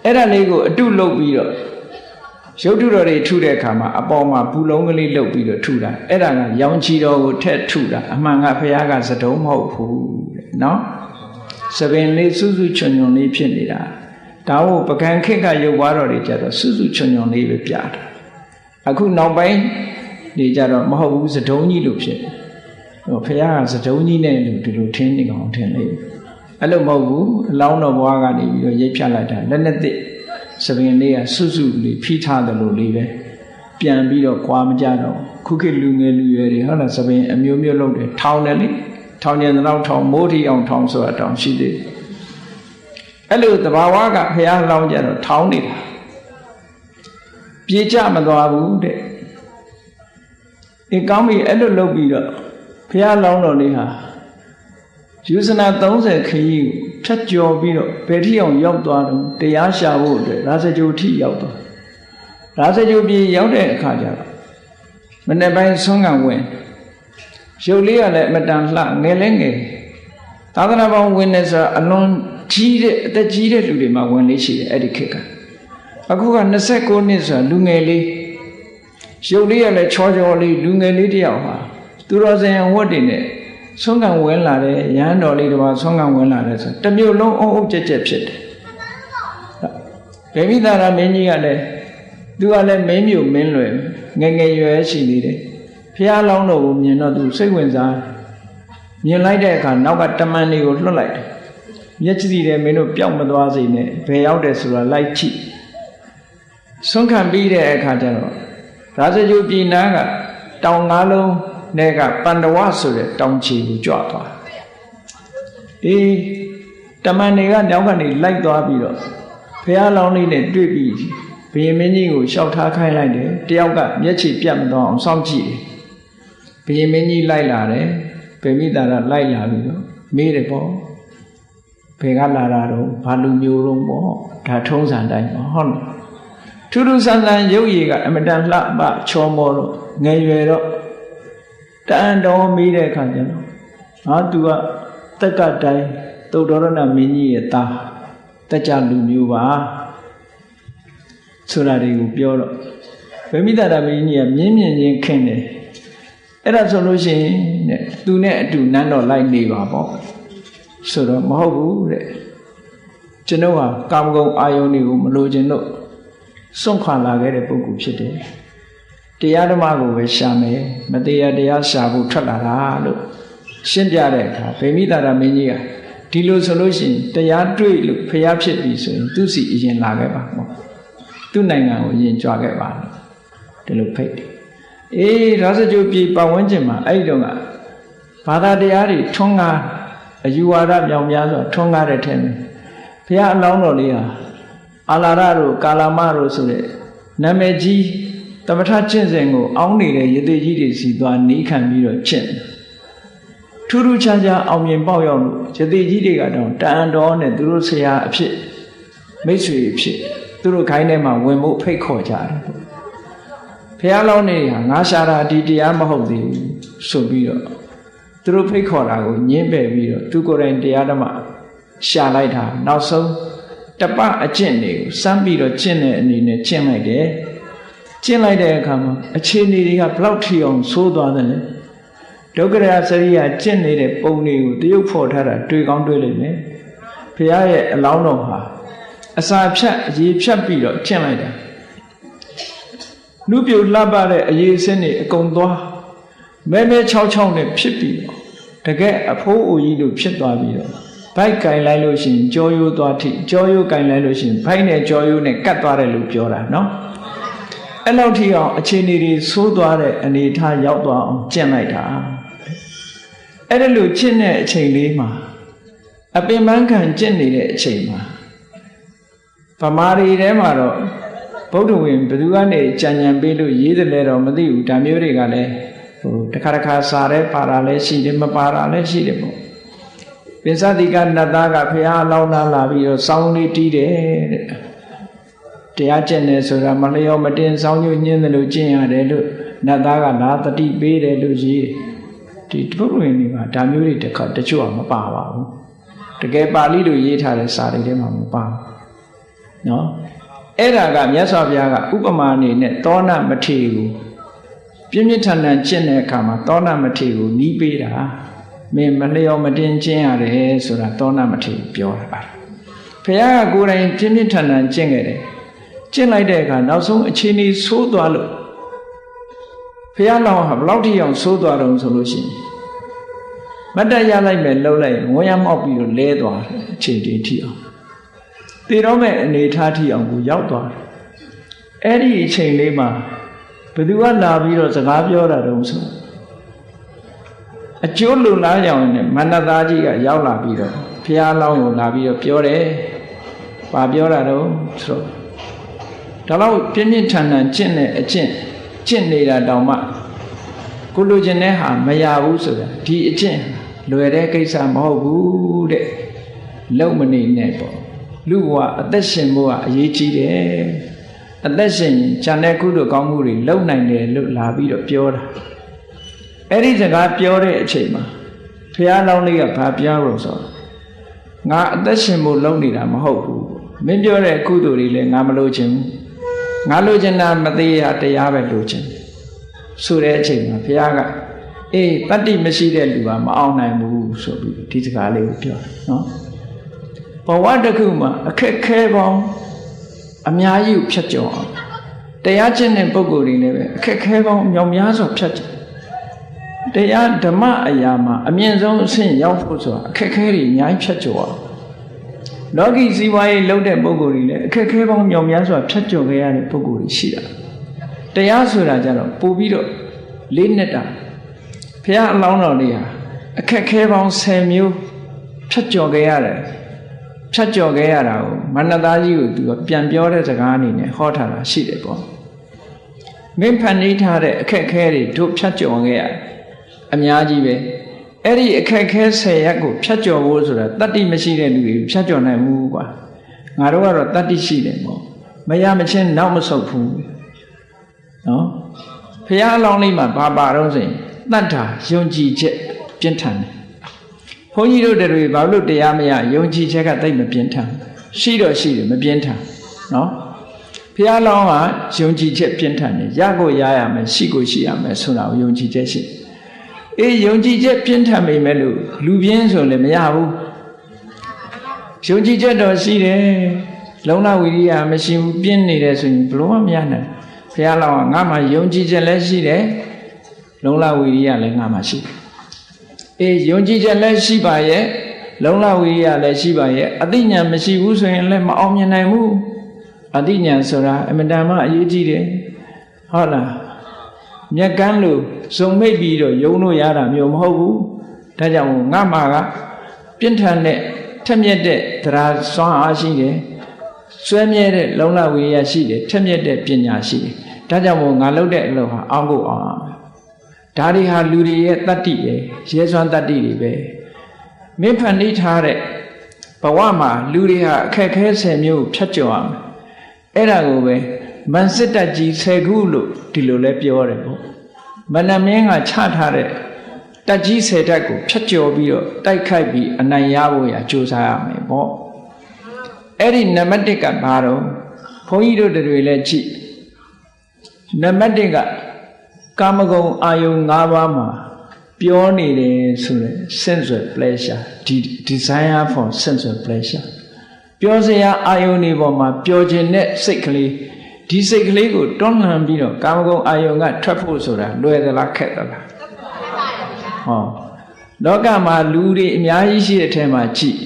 အဲ့ဒါလေးကိုအတုလုပ်ပြီးတော့ရုပ်တုတော်တွေထုတဲ့အခါမှာအပေါ်မှာပူလုံးကလေးလုပ်ပြီးတော့ထုတာအဲ့ဒါကရောင်ချီတော်ကိုထက်ထုတာအမှန်ကဘုရားကစတုံးမဟုတ်ဘူးတဲ့နော်သဘင်လေးစုစုချွန်ချွန်လေးဖြစ်နေတာဒါကိုပကံခေတ်ကရုပ်ွားတော်တွေကြတော့စုစုချွန်ချွန်လေးပဲပြတာအခုနောက်ပိုင်းနေကြတော့မဟုတ်ဘူးစတုံးကြီးလို့ဖြစ်တယ်ဘုရားကစတုံးကြီးနဲ့လို့ဒီလိုထင်းနေကောင်ထင်လေအဲ့လိုမဟုတ်ဘူးအလောင်းတော်ဘွားကနေပြီးတော့ရိပ်ဖြတ်လိုက်တာလက်နဲ့တစ်သဘင်လေးကစုစုလေးဖိထားတယ်လို့လေးပဲပြန်ပြီးတော့ကွာမကြတော့ခုခေတ်လူငယ်လူရွယ်တွေဟုတ်လားသဘင်အမျိုးမျိုးလုပ်တယ်ထောင်းတယ်လေထောင်းကျင်တော့ထောင်းမိုးထီအောင်ထောင်းဆိုတာတောင်ရှိသေးတယ်အဲ့လိုတဘာဝကဘုရားလောင်းကြတော့ထောင်းနေတာပြေကြမသွားဘူးတဲ့ကောင်းပြီအဲ့လိုလုပ်ပြီးတော့ဘုရားလောင်းတော်လေးဟာယူဇနာ30ခရီးကိုဖြတ်ကျော်ပြီးတော့ဘယ်ထိအောင်ရောက်သွားတော့တရားရှာဖို့အတွက်ရာဇဂိုထိရောက်သွားရာဇဂိုပြည်ရောက်တဲ့အခါကျတော့မနေ့ပိုင်းဆွမ်းကံဝင်ရုပ်လေးကလည်းအမတန်လှငယ်လဲငယ်သာသနာပေါင်းဝင်နေဆိုအလွန်ကြီးတဲ့အသက်ကြီးတဲ့လူတွေမှာဝင်လေးရှိတယ်အဲ့ဒီခေတ်ကအခုက29နှစ်ဆိုတာလူငယ်လေးရုပ်လေးကလည်းချောချောလေးလူငယ်လေးတယောက်ဟာသူတော်စင်ဝတ်တွေနဲ့ဆွမ်းကံဝင်လာတယ်ရဟန်းတော်လေးတစ်ပါးဆွမ်းကံဝင်လာတယ်ဆိုတစ်မျိုးလုံးအုပ်အုပ်ကြက်ကြက်ဖြစ်တယ်ဗေမိသာရမင်းကြီးကလည်းသူကလည်းမင်းမျိုးမင်းလွယ်ငယ်ငယ်ရွယ်ရှိနေတယ်ဖះလောင်းတော်ကိုမြင်တော့သူစိတ်ဝင်စားမြင်လိုက်တဲ့အခါနောက်ကတမန်လေးကိုလွှတ်လိုက်တယ်မျက်စိတွေမင်းတို့ပျောက်မသွားစေနဲ့ဘယ်ရောက်တယ်ဆိုတာလိုက်ကြည့်ဆွမ်းခံပြီးတဲ့အခါကျတော့ရာဇဂိုပြည်နာကတောင်၅လုံးနဲ့ကပန္ဒဝဆိုတဲ့တောင်ချီကိုကြွသွားတမန်တွေကနောက်ကနေလိုက်သွားပြီးတော့ဖះလောင်းလေးနဲ့တွေ့ပြီးဘုရင်မင်းကြီးကိုလျှောက်ထားခိုင်းလိုက်တယ်တယောက်ကမျက်ခြေပြတ်မသွားအောင်စောင့်ကြည့်တယ်ဘုရင်မင်းကြီးလိုက်လာတယ်ဗေမိသာရလိုက်လာပြီးတော့မေးတယ်ပေါ့ဘယ်ကလာတာတော့ဘာလူမျိုးတော့ပေါ့ဒါထုံးစံတိုင်းပေါ့ဟုတ်လားထူးထူးဆန်းဆန်းရုပ်ရည်ကအမတန်လှပချောမောတော့ငယ်ရွယ်တော့တန်တော်မေးတဲ့အခါကျတော့ဟာသူကတက်ကတိုင်းသုတ္တရဏမင်းကြီးရဲ့သားတက်ကြလူမျိုးပါဆိုတာတွေကိုပြောတော့ဗေမိသာရမင်းကြီးကမြင်းမြင်ချင်းခင်တယ်အဲ့ဒါဆိုလို့ရှိရင်တဲ့သူနဲ့အတူနန်းတော်လိုက်နေပါပေါ့ဆိုတော့မဟုတ်ဘူးတဲ့ကျွန်တော်ကကာမဂုဏ်အာယုန်တွေကိုမလိုချင်လို့စွန့်ခွာလာခဲ့တဲ့ပုဂ္ဂိုလ်ဖြစ်တယ်တရားဓမ္မကိုပဲရှာမယ်မတရားတရားရှာဖို့ထွက်လာတာလို့ရှင်းပြတဲ့အခါဗေမိသာရမင်းကြီးကဒီလိုဆိုလို့ရှိရင်တရားတွေ့လို့ဖျားဖြစ်ပြီဆိုရင်သူစီအရင်လာခဲ့ပါပေါ့သူ့နိုင်ငံကိုအရင်ကြွားခဲ့ပါဒီလိုဖိတ်တယ်ရာဇဂိုပြည်ပတ်ဝန်းကျင်မှာအဲ့တုန်းကဘာသာတရားတွေထွန်းကားအယူဝါဒပြောင်များစွာထွန်းကားတဲ့ထဲမှာဘုရားအလောင်းတော်လေးဟာအာလာရတို့ကာလာမတို့ဆိုတဲ့နာမည်ကြီးသမထကျင့်စဉ်ကိုအောင်းနေတဲ့ယသိကြီးတွေစီသွားနီးခံပြီးတော့ကျင့်ထူးထူးခြားခြားအောင်မြင်ပေါက်ရောက်လို့ယသိကြီးတွေကတော့တန်တော်နဲ့သူတို့ဆရာအဖြစ်မိတ်ဆွေအဖြစ်သူတို့ခိုင်းထဲမှာဝင်ဖို့ဖိတ်ခေါ်ကြတယ်ဘုရားလောင်းနေဟာငါရှာတာဒီတရားမဟုတ်သေးဘူးဆိုပြီးတော့သူတို့ဖိတ်ခေါ်တာကိုညှင်းပယ်ပြီးတော့သူကိုယ်တိုင်တရားဓမ္မရှာလိုက်တာနောက်ဆုံးတပအကျင့်တွေကိုစမ်းပြီးတော့ကျင့်တဲ့အနေနဲ့ကျင့်လိုက်တယ်ကျင့်လိုက်တဲ့အခါမှာအခြေအနေတွေကဘလောက်ထီအောင်ဆိုးသွားတယ်လဲဒုက္ခရစရိယကျင့်နေတဲ့ပုံတွေကိုတရုပ်ဖော်ထားတာတွေ့ကောင်းတွေ့လိမ့်မယ်ဘုရားရဲ့အလောင်းတော်ဟာအစာဖြတ်အရေးဖြတ်ပြီးတော့ကျင့်လိုက်တာလူပြိုလှပတဲ့အရေးအစင်းတွေအကုန်သွား မဲမဲ6နဲ့ဖြစ်ပြီးတော့တကယ်အဖိုးအိုကြီးတို့ဖြစ်သွားပြီးတော့ဘိုက်ကင်လိုက်လို့ရှိရင်ကြောရိုးသွားထိကြောရိုးကင်လိုက်လို့ရှိရင်ဘိုက်နဲ့ကြောရိုးနဲ့ကတ်သွားတယ်လို့ပြောတာနော်အဲ့လောက်ထိအောင်အခြေအနေတွေဆိုးသွားတဲ့အနေအထားရောက်သွားအောင်ကျင့်လိုက်တာအဲ့ဒါလို့ကျင့်တဲ့အချိန်လေးမှာအပင်ပန်းခံကျင့်နေတဲ့အချိန်မှာဗမာတွေထဲမှာတော့ဗုဒ္ဓဝင်ဘယ်သူကနေကြံပေးလို့ရေးတယ်လဲတော့မသိဘူးဒါမျိုးတွေကလည်းဟိုတစ်ခါစာရဲပါတာလည်းရှိတယ်မပါတာလည်းရှိတယ်ပေါ့ပင်စတိကနတ်သားကဖះအလောင်းသားလာပြီးတော့စောင်းလေးတီးတယ်တဲ့တရားကျင့်တယ်ဆိုတာမလျော်မတင်စောင်းညွှင်းတယ်လို့ကျင့်ရတယ်လို့နတ်သားကလာတတိပေးတယ်လို့ရေးဒီဗုဒ္ဓဝင်တွေမှာဒါမျိုးတွေတချို့ကမပါပါဘူးတကယ်ပါဠိလိုရေးထားတဲ့စာတွေထဲမှာမပါဘူးနော်အဲ့ဒါကမြတ်စွာဘုရားကဥပမာအနေနဲ့သောဏမထေရကိုပြင်းပြထန်ထန်ကျင့်တဲ့အခါမှာသောဏမထေရကိုနီးပေးတာမင်းမလျော်မတင်ကျင့်ရတယ်ဆိုတာသောဏမထေရပြောတာပါဘုရားကကိုယ်တိုင်ပြင်းပြထန်ထန်ကျင့်ခဲ့တယ်ကျင့်လိုက်တဲ့အခါနောက်ဆုံးအခြေအနေဆိုးသွားလို့ဘုရားလောင်းဟာဘလောက်ထိအောင်ဆိုးသွားတော့ဆိုလို့ရှိရင်မတ်တရလိုက်မယ်လှုပ်လိုက်ငွေရမောက်ပြီးတော့လဲသွားတယ်အခြေအနေထိအောင်တည်တော့မဲ့အနေထားထိအောင်ကိုရောက်သွားတယ်အဲ့ဒီအချိန်လေးမှာဘယ်သူကလာပြီးတော့စကားပြောတာတုံးဆိုအကျိုးလူလားကြောင်နဲ့မန္တသားကြီးကရောက်လာပြီးတော့ဘုရားလောင်းကိုလာပြီးတော့ပြောတယ်။ဘာပြောတာတော့ဆိုတော့ဒါတော့ပြင်းပြင်းထန်ထန်ကျင့်တဲ့အကျင့်နေတာတောင်မှကိုလိုချင်တဲ့ဟာမရဘူးဆိုတာဒီအကျင့်လွယ်တဲ့ကိစ္စမဟုတ်ဘူးတဲ့လုံမနေနဲ့ပေါ့လူဘဝအသက်ရှင်ဖို့ကအရေးကြီးတယ်အသက်ရှင်ဉာဏ်နဲ့ကုသိုလ်ကောင်းမှုတွေလုံနိုင်တယ်လို့လာပြီးတော့ပြောတာအဲ့ဒီစကားပြောတဲ့အချိန်မှာဘုရားလောင်းလေးကဘာပြောလို့ဆိုတော့ငါအသက်ရှင်ဖို့လုံနေတာမဟုတ်ဘူးမင်းပြောတဲ့ကုသိုလ်တွေလည်းငါမလိုချင်ဘူးငါလိုချင်တာမသေးရတရားပဲလိုချင်ဆိုတဲ့အချိန်မှာဘုရားကအေးတတ္တိမရှိတဲ့လူကမအောင်နိုင်ဘူးဆိုပြီးဒီစကားလေးကိုပြောတယ်နော်ဘဝတစ်ခုမှာအခက်ခဲပေါင်းအများကြီးကိုဖြတ်ကျော်အောင်တရားကျင့်တဲ့ပုဂ္ဂိုလ်တွေလည်းပဲအခက်ခဲပေါင်းမြောက်များစွာဖြတ်ကျော်တရားဓမ္မအရာမှာအမြင့်ဆုံးအဆင့်ရောက်ဖို့ဆိုတာအခက်ခဲတွေအများကြီးဖြတ်ကျော်အောင်လောကီစီးပွားရေးလုပ်တဲ့ပုဂ္ဂိုလ်တွေလည်းအခက်ခဲပေါင်းမြောက်များစွာဖြတ်ကျော်ခဲ့ရတဲ့ပုဂ္ဂိုလ်တွေရှိတာတရားဆိုတာကြတော့ပို့ပြီးတော့လေးနှစ်တာဘုရားအလောင်းတော်လေးဟာအခက်ခဲပေါင်း10မျိုးဖြတ်ကျော်ခဲ့ရတယ်ဖြတ်ကျော်ခဲ့ရတာကိုမန္တသားကြီးကိုသူကပြန်ပြောတဲ့စကားအနေနဲ့ဟောထားတာရှိတယ်ပေါ့မင်းဖန်တီးထားတဲ့အခက်ခဲတွေတို့ဖြတ်ကျော်ခဲ့ရအများကြီးပဲအဲ့ဒီအခက်ခဲ10ရက်ကိုဖြတ်ကျော်ဖို့ဆိုတာတတ္တိမရှိတဲ့လူတွေဖြတ်ကျော်နိုင်ဘူးကွာငါတို့ကတော့တတ္တိရှိတယ်ပေါ့မရမချင်းနောက်မဆုတ်ဘူးနော်ဘုရားအလောင်းလေးမှာဘာပါတော့ဆိုရင်တတ္ထာယုံကြည်ချက်ပြင်းထန်တယ်ဘုန်းကြီးတို့တွေဘာလို့တရားမရယုံကြည်ချက်ကတိတ်မပြင်းထန်ရှိတော့ရှိတယ်မပြင်းထန်နော်ဘုရားလောင်းကယုံကြည်ချက်ပြင်းထန်တယ်ရကိုရရမယ်ရှိကိုရှိရမယ်ဆိုတာကိုယုံကြည်ချက်ရှိအေးယုံကြည်ချက်ပြင်းထန်ပေမဲ့လို့လူပြင်းဆိုလည်းမရဘူးယုံကြည်ချက်တော့ရှိတယ်လုံလဝိရိယမရှိဘူးပြင်းနေတယ်ဆိုရင်ဘလို့မှမရနိုင်ဘုရားလောင်းကငါမှယုံကြည်ချက်လည်းရှိတယ်လုံလဝိရိယလည်းငါမှရှိတယ်အေးယုံကြည်ချက်လည်းရှိပါရဲ့လုံလဝိရိယလည်းရှိပါရဲ့အသိဉာဏ်မရှိဘူးဆိုရင်လည်းမအောင်မြင်နိုင်ဘူးအသိဉာဏ်ဆိုတာအမတန်မှအရေးကြီးတယ်ဟုတ်လားမြက်ကန်းလို့စုံမိတ်ပြီးတော့ယုံလို့ရတာမျိုးမဟုတ်ဘူးဒါကြောင့်ငါမှာကပြင်းထန်တဲ့ထက်မြက်တဲ့တရားစွမ်းအားရှိတယ်ဆွဲမြဲတဲ့လုံလဝိရိယရှိတယ်ထက်မြက်တဲ့ပညာရှိတယ်ဒါကြောင့်မို့ငါလုပ်တဲ့အလုပ်ဟာအောင်ကိုအောင်ဒါတွေဟာလူတွေရဲ့တတ္တိပဲရဲစွမ်းတတ္တိတွေပဲမင်းဖန်တီးထားတဲ့ဘဝမှာလူတွေဟာအခက်ခဲ10မျိုးဖြတ်ကျော်ရမယ်အဲ့ဒါကိုပဲမန်စစ်တပ်ကြီး10ခုလို့ဒီလိုလဲပြောတယ်ပေါ့မနမင်းကချထားတဲ့တက်ကြီး10တက်ကိုဖြတ်ကျော်ပြီးတော့တိုက်ခိုက်ပြီးအနိုင်ရဖို့ရကြိုးစားရမယ်ပေါ့အဲ့ဒီနံပါတ်1ကဘာတော့ဘုန်းကြီးတို့တွေလည်းကြည့်နံပါတ်1ကကာမဂုဏ်အာယုံ၅ပါးမှာပြောနေတယ်ဆိုတဲ့ sensual pleasure desire for sensual pleasure ပြောစရာအာယုံတွေပေါ်မှာပျော်ခြင်းနဲ့စိတ်ကလေးဒီစိတ်ကလေးကိုတွန်းလှန်ပြီးတော့ကာမဂုဏ်အာယုံကထွက်ဖို့ဆိုတာလွယ်သလားခက်သလား လောကမှာလူတွေအများကြီးရှိတဲ့အထက်မှာကြည့်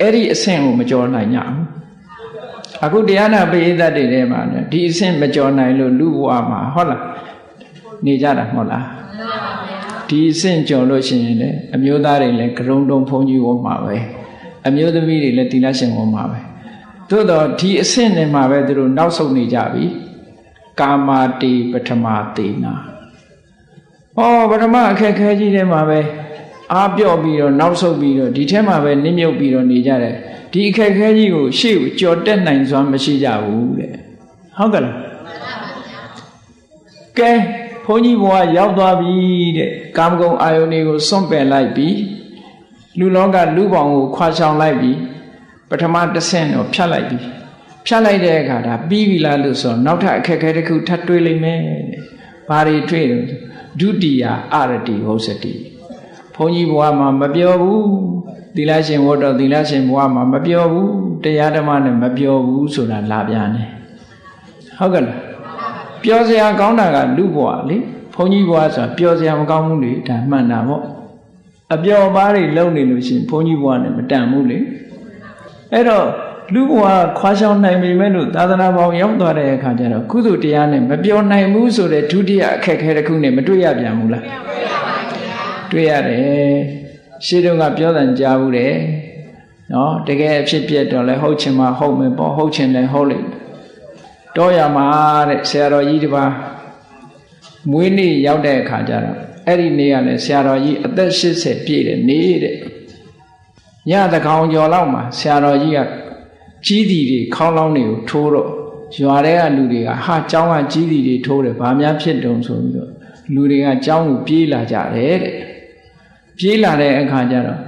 အဲ့ဒီအဆင့်ကိုမကျော်နိုင်ကြဘူးအခုတရားနာပရိသတ်တွေထဲမှာဒီအဆင့်မကျော်နိုင်လို့လူဘဝမှာဟုတ်လားနေကြတာမဟုတ်လားဒီအဆင့်ကျော်လို့ရှိရင်လည်းအမျိုးသားတွေလည်းကရုံတုံဘုန်းကြီးဝတ်မှာပဲအမျိုးသမီးတွေလည်းသီလရှင်ဝတ်မှာပဲသို့တော့ဒီအဆင့်နဲ့မှာပဲသူတို့နောက်ဆုံးနေကြပြီကာမာတိပထမသေနာပထမအခက်ခဲကြီးထဲမှာပဲအားပြော့ပြီးတော့နောက်ဆုတ်ပြီးတော့ဒီထဲမှာပဲနစ်မြုပ်ပြီးတော့နေကြတယ်ဒီအခက်ခဲကြီးကိုရှေ့ကိုကြော်တက်နိုင်စွမ်းမရှိကြဘူးတဲ့ဟုတ်ကဲ့လားကဲဘုန်းကြီးဘဝရောက်သွားပြီတဲ့ကာမဂုဏ်အာယုန်တွေကိုစွန့်ပယ်လိုက်ပြီလူလောကလူပေါင်းကိုခွာချောင်လိုက်ပြီပထမတစ်ဆင့်တော့ဖြတ်လိုက်ပြီဖြတ်လိုက်တဲ့အခါဒါပြီးပြီလားလို့ဆိုတော့နောက်ထပ်အခက်ခဲတစ်ခုထပ်တွေးလိုက်မယ်တဲ့ဘာတွေတွေးလို့ဒုတိယအရတိဟုတ်စတိဘုန်းကြီးဘဝမှာမပြောဘူးသီလရှင်ဝတ်တော်သီလရှင်ဘဝမှာမပြောဘူးတရားဓမ္မနဲ့မပြောဘူးဆိုတာလာပြန်တယ်ဟုတ်ကဲ့လားပြောစရာကောင်းတာကလူဘဝလေဘုန်းကြီးဘဝဆိုတာပြောစရာမကောင်းဘူးလေဒါမှန်တာပေါ့အပျော်ပါးတွေလုံနေလို့ရှိရင်ဘုန်းကြီးဘဝနဲ့မတန်ဘူးလေအဲ့တော့လူဘဝခွာရှောင်နိုင်ပြီမဲ့လို့သာသနာပေါင်းရောက်သွားတဲ့အခါကျတော့ကုသိုလ်တရားနဲ့မပြောနိုင်ဘူးဆိုတဲ့ဒုတိယအခက်ခဲတစ်ခုနဲ့မတွေ့ရပြန်ဘူးလားတွေ့ရတယ်ရှင်းတော့ကပြောတယ်ကြားဘူးတယ်နော်တကယ်အဖြစ်ပြက်တော့လဲဟုတ်ချင်မှဟုတ်မယ်ပေါ့ဟုတ်ချင်လဲဟုတ်လိမ့်တော့ရမှာတဲ့ဆရာတော်ကြီးတပါးမွေးနေ့ရောက်တဲ့အခါကျတော့အဲ့ဒီနေ့ကလည်းဆရာတော်ကြီးအသက်80ပြည့်တယ်နေတဲ့ညတကောင်ကျော်လောက်မှာဆရာတော်ကြီးကကြီးတီတွေခေါင်းလောင်းတွေကိုထိုးတော့ရွာထဲကလူတွေကဟာကျောင်းကကြီးတီတွေထိုးတယ်ဘာများဖြစ်တုံဆိုပြီးတော့လူတွေကကျောင်းကိုပြေးလာကြတယ်တဲ့ပြေးလာတဲ့အခါကျတော့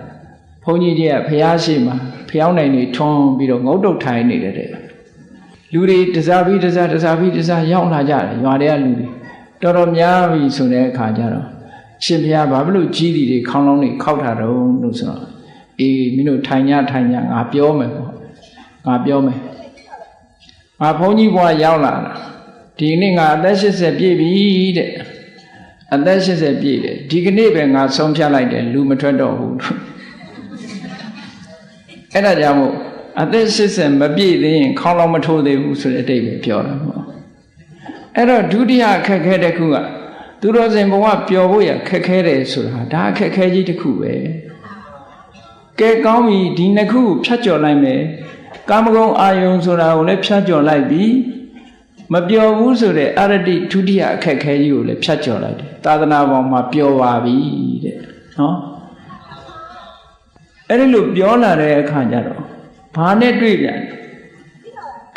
ဘုန်းကြီးကြီးကဖျားရှိမှာဖျောင်းနိုင်နေထွန်းပြီးတော့ငုတ်တုတ်ထိုင်နေတယ်တဲ့လူတွေတစားပြီးတစားရောက်လာကြတယ်ရွာထဲကလူတွေတော်တော်များပြီဆိုတဲ့အခါကျတော့ရှင်ဖျားဘာဖြစ်လို့ကြီးတီတွေခေါင်းလောင်းတွေခောက်ထားတော့လို့ဆိုတော့အေးမင်းတို့ထိုင်ကြငါပြောမယ်ပေါ့ငါပြောမယ်ငါဘုန်းကြီးဘွားရောက်လာတာဒီနေ့ငါအသက်80ပြည့်ပြီတဲ့အသက်80ပြည့်တယ်ဒီကနေ့ပဲငါဆုံးဖြတ်လိုက်တယ်လူမထွက်တော့ဘူးအဲ့ဒါကြောင့်မို့အသက်80မပြည့်သေးရင်ခေါင်းလောင်းမထိုးသေးဘူးဆိုတဲ့အတိတ်ပဲပြောတာပေါ့အဲ့တော့ဒုတိယအခက်ခဲတစ်ခုကသူတော်စင်ဘဝပျော်ဖို့ရခက်ခဲတယ်ဆိုတာဒါအခက်ခဲကြီးတစ်ခုပဲကဲကောင်းပြီဒီနှစ်ခုဖြတ်ကျော်လိုက်မယ်ကာမဂုဏ်အာယုန်ဆိုတာကိုလည်းဖြတ်ကျော်လိုက်ပြီမပျော်ဘူးဆိုတဲ့အရတိဒုတိယအခက်ခဲကြီးကိုလည်းဖြတ်ကျော်လိုက်တယ်သာသနာပေါ်မှာပျော်ပါပြီတဲ့နော်အဲ့ဒီလိုပြောလာတဲ့အခါကျတော့ဘာနဲ့တွေ့ပြန်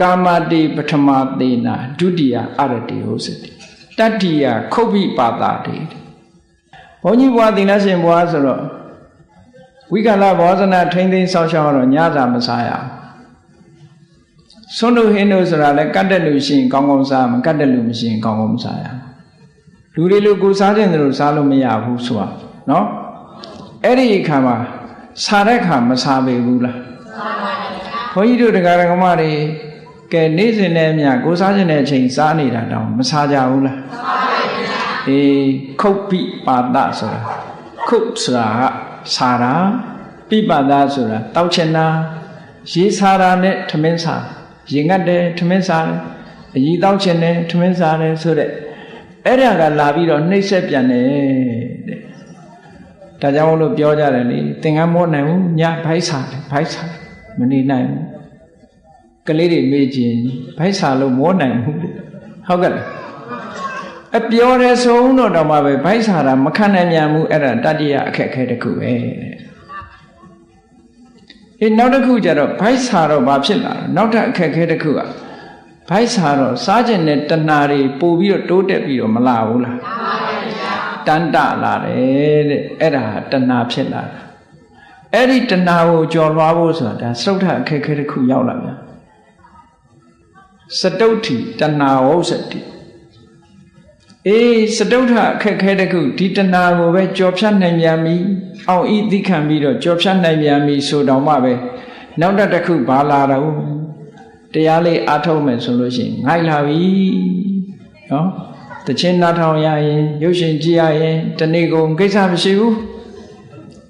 ကာမတိပထမသေနာဒုတိယအရတိဟုတ်စတိတတ္တိယခုတ်ပိပါတာတေဘုန်းကြီးဘွားသီလရှင်ဘွားဆိုတော့ဝိကလဘောဇနာထိမ့်သိမ်းဆောက်ရှောက်တော့ညစာမစားရအောင်ဆွန်းတို့ဟင်းတို့ဆိုတာလည်းကတ်တဲ့လူရှိရင်ကောင်းကောင်းစားမကတ်တဲ့လူမရှိရင်ကောင်းကောင်းမစားရလူတွေလူကိုစားတဲ့လူစားလို့မရဘူးဆိုတာနော်အဲ့ဒီအခါမှာစားတဲ့အခါမစားပေဘူးလားဘုန်းကြီးတို့တရားဓမ္မတွေကဲနေ့စဉ်နဲ့မြကိုစားခြင်းတဲ့အချိန်စားနေတာတောင်မစားကြဘူးလားအေးခုတ်ပိပါဒဆိုတာခုတ်ဆိုတာကစားတာပိပါဒဆိုတာတောက်ချင်တာရေစားတာနဲ့ထမင်းစားရင်ငတ်တယ်ထမင်းစားတယ်အကြီးတောက်ချင်တယ်ထမင်းစားတယ်ဆိုတဲ့အဲ့ဒါကလာပြီးတော့နှိမ့်ဆက်ပြန်တယ်တဲ့ဒါကြောင့်လို့ပြောကြတယ်လေသင်္ကန်းမောနိုင်ဘူးညဘိုက်စားတယ်ဘိုက်စားမနေနိုင်ဘူးကလေးတွေမေးကြည့်ဘိုက်စားလို့မောနိုင်ဘူးဟုတ်ကဲ့အပြောတဲ့ဆုံးတော့မှပဲဘိုက်စားတာမခံနိုင်မြန်ဘူးအဲ့ဒါတတိယအခက်ခဲတစ်ခုပဲတဲ့နောက်တစ်ခုကျတော့ဘိုက်စားတော့ဘာဖြစ်လာလဲနောက်ထပ်အခက်ခဲတစ်ခုကဘိုက်စားတော့စားကျင်တဲ့တဏှာတွေပို့ပြီးတော့တိုးတက်ပြီးတော့မလာဘူးလားတန်တလာတယ်တဲ့အဲ့ဒါတဏှာဖြစ်လာတာအဲ့ဒီတဏှာကိုကျော်လွှားဖို့ဆိုတာဒါစတုထအခက်ခဲတစ်ခုရောက်လာပြန်စတုဋ္ဌိတဏှာဝုစတိအေးစတုဋ္ဌအခက်ခဲတစ်ခုဒီတဏှာကိုပဲကျော်ဖြတ်နိုင်ပြန်ပြီအောင်ဤသိခံပြီးတော့ကျော်ဖြတ်နိုင်ပြန်ပြီဆိုတော့မှပဲနောက်တစ်ခုဘာလာတော့တရားလေးအားထုတ်မယ်ဆိုလို့ရှိရင်ငိုက်လာပြီနော် တချင်းနာထောင်ရရင်ရုပ်ရှင်ကြည့်ရရင်တနေ့ကုန်ကိစ္စမရှိဘူး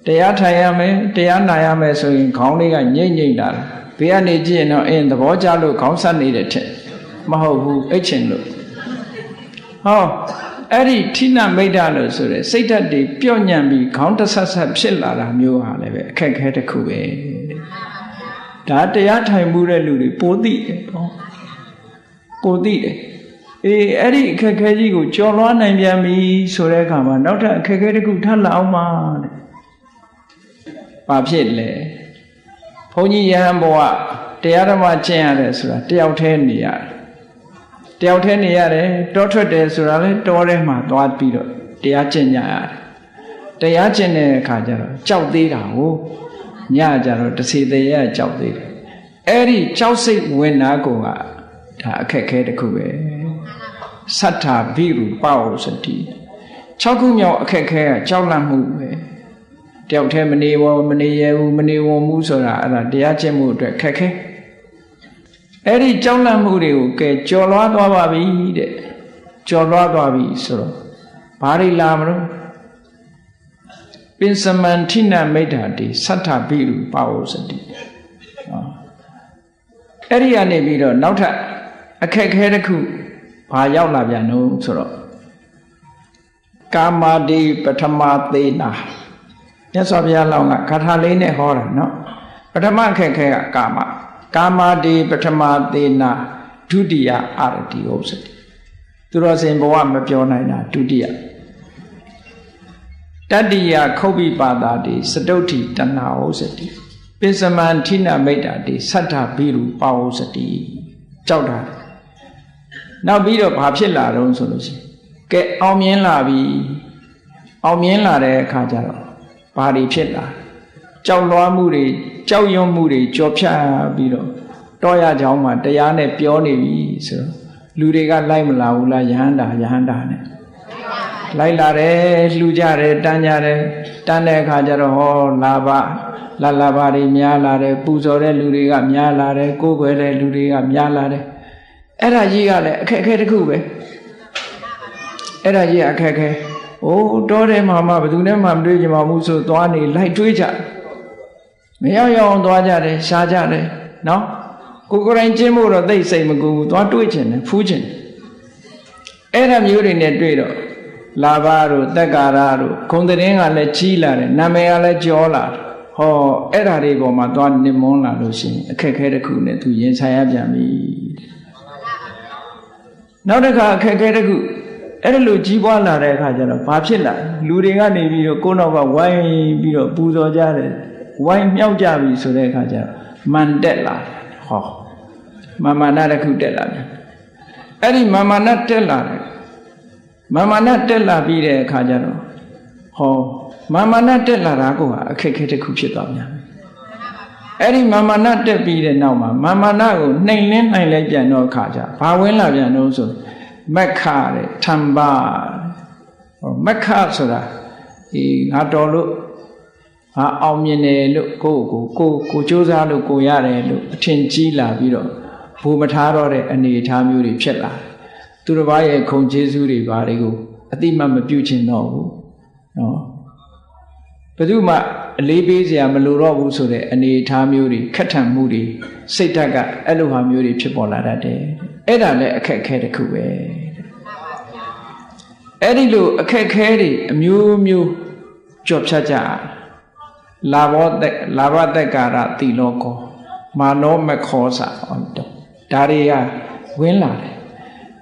တရားထိုင်ရမယ်တရားနာရမယ်ဆိုရင်ခေါင်းလေးကငိမ့်ငိမ့်လာဘေးကနေကြည့်ရင်တော့သဘောကျလို့ခေါင်းဆက်နေတဲ့ထက်မဟုတ်ဘူးအိတ်ချင်လို့ဟောအဲ့ဒီဌိနမိတ်္တလို့ဆိုရယ်စိတ်ဓာတ်တွေပျော့ညံ့ပြီးခေါင်းတဆက်ဆက်ဖြစ်လာတာမျိုးဟာလည်းပဲအခက်ခဲတစ်ခုပဲဒါတရားထိုင်မှုတဲ့လူတွေပိုသိတယ်ပေါ့ပိုသိတယ်အဲ့ဒီအခက်ခဲကြီးကိုကျော်လွှားနိုင်ပြန်ပြီဆိုတဲ့အခါမှာနောက်ထပ်အခက်ခဲတစ်ခုထပ်လာအောင်ပါတဲ့ဘာဖြစ်လဲဘုန်းကြီးယဟန်ဘဝတရားဓမ္မကျင့်ရတယ်ဆိုတာတယောက်တည်းနေရတယ်တယောက်တည်းနေရတယ်တောထွက်တယ်ဆိုတာလေတောထဲမှာသွားပြီးတော့တရားကျင့်ကြရတယ်တရားကျင့်တဲ့အခါကျတော့ကြောက်သေးတာကိုညကြတော့တစီသေးရကြောက်သေးတယ်အဲ့ဒီကြောက်စိတ်ဝင်နာကိုကဒါအခက်ခဲတစ်ခုပဲသတ္ထာဘိရုပါဝစတိ6ခုမြောက်အခက်ခဲကကြောက်လန့်မှုပဲတယောက်တည်းမနေရဘူးမနေဝမှုဆိုတာအဲ့ဒါတရားကျင့်မှုအတွက်ခက်ခဲအဲ့ဒီကြောက်လန့်မှုတွေကိုကဲကြော်လွှားသွားပါပြီတဲ့ကြော်လွှားသွားပြီဆိုတော့ဘာတွေလာမလို့ပင်စမန်ဌိနမိတ်္တာတိသတ္ထဘိရုပါဝစတိအဲ့ဒီကနေပြီးတော့နောက်ထပ်အခက်ခဲတစ်ခုဘာရောက်လာပြန်လို့ဆိုတော့ကာမတိပထမသေးနာမြတ်စွာဘုရားလောင်းကဂါထာလေးနဲ့ဟောတာနော်ပထမအခက်ခဲကကာမတိပထမသေးနာဒုတိယအာရတိဥစ္စတိသူတော်စင်ဘဝမပြောနိုင်တာဒုတိယတတိယခုတ်ပိပါတာတိစတုဋ္ဌိတဏှာဥစ္စတိပိစမန်ဌိနမိတ်္တာတိသတ္ထဘိရုပါဝစတိကြောက်တာနောက်ပြီးတော့ဘာဖြစ်လာတော့ဆိုလို့ရှိရင်ကဲအောင်မြင်လာပြီအောင်မြင်လာတဲ့အခါကျတော့ဘာတွေဖြစ်လာကြောက်လွှားမှုတွေကြောက်ရွံ့မှုတွေကြော်ဖြတ်ပြီးတော့တောရချောင်းမှာတရားနဲ့ပြောနေပြီဆိုတော့လူတွေကလိုက်မလာဘူးလားယဟန္တာနဲ့လိုက်လာတယ်လှူကြတယ်တန်းကြတယ်တန်းတဲ့အခါကျတော့ဟောလာဘတွေများလာတယ်ပူဇော်တဲ့လူတွေကများလာတယ်ကိုးကွယ်တဲ့လူတွေကများလာတယ်အဲ့ဒါကြီးကလည်းအခက်အခဲတစ်ခုပဲအဲ့ဒါကြီးအခက်အခဲတောထဲမှာမှဘယ်သူနဲ့မှမတွေ့ကြပါဘူးဆိုသွားနေလိုက်တွေးကြမရောက်အောင်သွားကြတယ်ရှားကြတယ်နော်ကိုယ်တိုင်ကျင့်ဖို့တော့သိစိတ်မကူဘူးသွားတွေးချင်တယ်ဖူးချင်တယ်အဲ့ဒါမျိုးတွေနဲ့တွေ့တော့လာဘတို့တက်ကာရတို့ဂုံသတင်းကလည်းကြီးလာတယ်နာမည်ကလည်းကျော်လာတယ်ဟောအဲ့ဒါတွေပေါ်မှာသွားနစ်မွန်းလာလို့ရှိရင်အခက်အခဲတစ်ခုနဲ့သူရင်ဆိုင်ရပြန်ပြီနောက်တစ်ခါအခက်အခဲတစ်ခုအဲ့ဒါလိုကြီးပွားလာတဲ့အခါကျတော့ဘာဖြစ်လာလူတွေကနေပြီးတော့ကိုယ်တော့ကဝိုင်းပြီးတော့ပူဇော်ကြတယ်ဝိုင်းမြောက်ကြပြီဆိုတဲ့အခါကျတော့မန်တက်လာဟောမာနတစ်ခုတက်လာတယ်အဲ့ဒီမာနတက်လာတယ်မာနတက်လာပြီးတဲ့အခါကျတော့ဟောမာနတက်လာတာကအခက်အခဲတစ်ခုဖြစ်သွားပြန်အဲ့ဒီမာနတက်ပြီးတဲ့နောက်မှာမာနကိုနှိမ်လင်းနိုင်လဲပြန်တော့အခါကျဘာဝင်လာပြန်တော့ဆိုမက္ခတဲ့ထံပါမက္ခဆိုတာငါတော်လို့ငါအောင်မြင်တယ်လို့ကိုစူးစမ်းလို့ကိုရတယ်လို့အထင်ကြီးလာပြီးတော့ဘူမထားတော့တဲ့အနေအထားမျိုးတွေဖြစ်လာသူတစ်ပါးရဲ့ခုံကျေးဇူးတွေဘာတွေကိုအတိမတ်မပြုချင်တော့ဘူးနော်ဘယ်သူမှအလေးပေးစရာမလိုတော့ဘူးဆိုတဲ့အနေအထားမျိုးတွေခက်ထန်မှုတွေစိတ်ဓာတ်ကအဲ့လိုဟာမျိုးတွေဖြစ်ပေါ်လာတတ်တယ်အဲ့ဒါလည်းအခက်အခဲတစ်ခုပဲအဲ့ဒီလိုအခက်အခဲတွေအမျိုးမျိုးကြော်ဖြတ်ကြလာဘသက်ကာရတိလောကောမာနောမခောစာဒါတွေကဝင်လာတယ်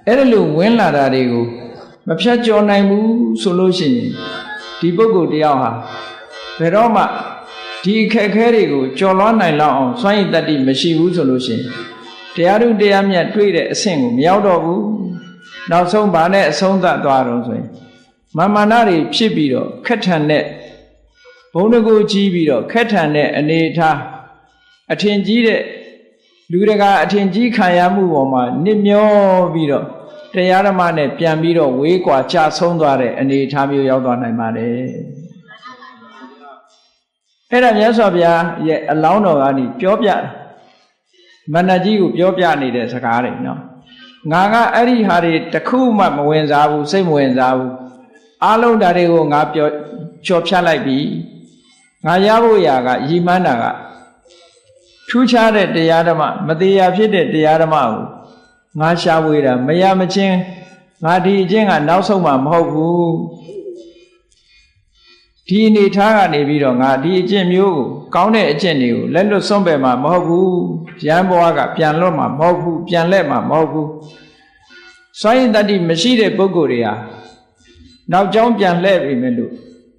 အဲ့ဒီလိုဝင်လာတာတွေကိုမဖြတ်ကျော်နိုင်ဘူးဆိုလို့ရှိရင်ဒီပုဂ္ဂိုလ်တယောက်ဟာဘယ်တော့မှဒီအခက်အခဲတွေကိုကျော်လွှားနိုင်လောက်အောင်စွမ်းရည်တတ္တိမရှိဘူးဆိုလို့ရှိရင်တရားထုတရားမြတ်တွေ့တဲ့အဆင့်ကိုမရောက်တော့ဘူးနောက်ဆုံးဗာနဲ့အဆုံးသတ်သွားတော့ဆိုရင်မာနတွေဖြစ်ပြီးတော့ခက်ထန်တဲ့ဘုံတကူကြီးပြီးတော့ခက်ထန်တဲ့အနေထားအထင်ကြီးတဲ့လူတကာအထင်ကြီးခံရမှုပေါ်မှာနစ်မျောပြီးတော့တရားဓမ္မနဲ့ပြန်ပြီးတော့ဝေးကွာကြဆုံးသွားတဲ့အနေအထားမျိုးရောက်သွားနိုင်ပါတယ်အဲ့ဒါမြတ်စွာဘုရားရဲ့အလောင်းတော်ကနေပြောပြတာမဏ္ဍကြီးကိုပြောပြနေတဲ့စကားတွေနော် ငါကအဲ့ဒီဟာတွေတစ်ခုမှမဝင်စားဘူးစိတ်မဝင်စားဘူးအားလုံးဒါတွေကိုငါကြော်ဖြတ်လိုက်ပြီငါရဖို့ရာကရည်မှန်းတာကထူးခြားတဲ့တရားဓမ္မမတရားဖြစ်တဲ့တရားဓမ္မကိုငါရှာဝေတာမရမချင်းငါဒီအချင်းကနောက်ဆုံးမှမဟုတ်ဘူးဒီအနေထားကနေပြီးတော့ငါဒီအကျင့်မျိုးကိုကောင်းတဲ့အကျင့်တွေကိုလက်လွတ်စွန့်ပယ်မှာမဟုတ်ဘူးရန်ဘဝကပြန်လွတ်မှာမဟုတ်ဘူးပြန်လဲမှာမဟုတ်ဘူးစွန့်ရင်တတ္တိမရှိတဲ့ပုဂ္ဂိုလ်တွေဟာနောက်ကျောင်းပြန်လှည့်ပြီမဲ့လို့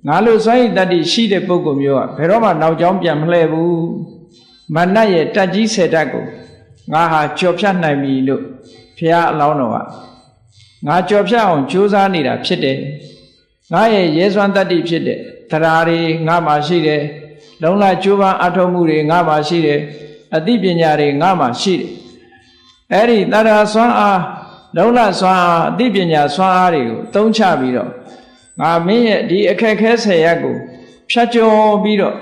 ငါလိုစွန့်ရင်တတ္တိရှိတဲ့ပုဂ္ဂိုလ်မျိုးကဘယ်တော့မှနောက်ကျောင်းပြန်မလှည့်ဘူးမနတ်ရဲ့တက်ကြီးဆယ်တက်ကိုငါဟာကြော်ဖြတ်နိုင်ပြီလို့ဘုရားအလောင်းတော်ကငါကြော်ဖြတ်အောင်ကြိုးစားနေတာဖြစ်တယ်ငါရဲ့ရဲစွမ်းတတ္တိဖြစ်တဲ့တရားတွေငါမှာရှိတယ်လုံလကြိုးပမ်းအထောက်မှုတွေငါမှာရှိတယ်အသိပညာတွေငါမှာရှိတယ်အဲ့ဒီတရားစွမ်းအားလုံလစွမ်းအားအသိပညာစွမ်းအားတွေကိုသုံးချပြီးတော့ငါမင်းရဲ့ဒီအခက်ခဲဆယ်ရပ်ကိုဖြတ်ကျော်ပြီးတော့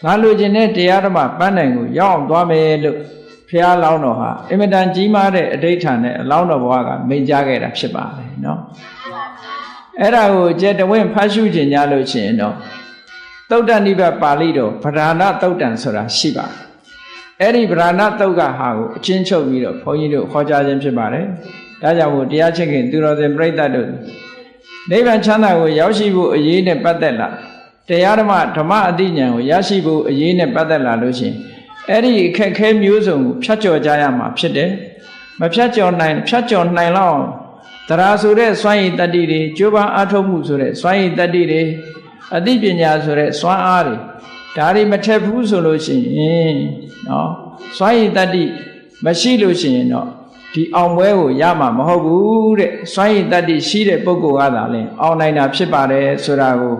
ငါလိုချင်တဲ့တရားဓမ္မပန်းနိုင်ကိုရောက်အောင်သွားမယ်လို့ဘုရားလောင်းတော်ဟာအင်မတန်ကြီးမားတဲ့အဋ္ဌာန်နဲ့အလောင်းတော်ဘဝကမိန့်ကြားခဲ့တာဖြစ်ပါတယ်နော်အဲ့ဒါကိုကျေတဝင့်ဖတ်ရှုခြင်းကြလို့ရှိရင်တော့သုတ်တနိဗ္ဗာန်ပါဠိတော်ဗราဏသုတ်တံဆိုတာရှိပါတယ်အဲ့ဒီဗราဏသုတ်ကဟာကိုအချင်းချုပ်ပြီးတော့ဘုန်းကြီးတို့ဟောကြားခြင်းဖြစ်ပါတယ်ဒါကြောင့်မို့တရားချစ်ခင်သူတော်စင်ပြိဿတ်တို့နိဗ္ဗာန်ချမ်းသာကိုရောက်ရှိဖို့အရေးနဲ့ပတ်သက်လာတရားဓမ္မအသိဉာဏ်ကိုရရှိဖို့အရေးနဲ့ပတ်သက်လာလို့ရှိရင်အဲ့ဒီအခက်ခဲမျိုးစုံကိုဖြတ်ကျော်ကြရမှာဖြစ်တယ်မဖြတ်ကျော်နိုင်လောက်တရားဆိုတဲ့စွမ်းရည်တတ္တိတွေကြိုးပမ်းအားထုတ်မှုဆိုတဲ့စွမ်းရည်တတ္တိတွေအသိပညာဆိုတဲ့စွမ်းအားတွေဒါတွေမထက်ဘူးဆိုလို့ရှိရင်နော်စွမ်းရည်တတ္တိမရှိလို့ရှိရင်တော့ဒီအောင်ပွဲကိုရမှာမဟုတ်ဘူးတဲ့စွမ်းရည်တတ္တိရှိတဲ့ပုဂ္ဂိုလ်ကသာလျှင်အောင်နိုင်တာဖြစ်ပါတယ်ဆိုတာကို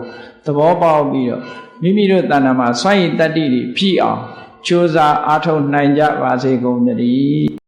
သဘောပေါက်ပြီးတော့မိမိတို့တဏ္ဍာမှာစွမ်းရည်တတ္တိတွေဖြည့်အောင်ကြိုးစားအားထုတ်နိုင်ကြပါစေကုန်သတည်း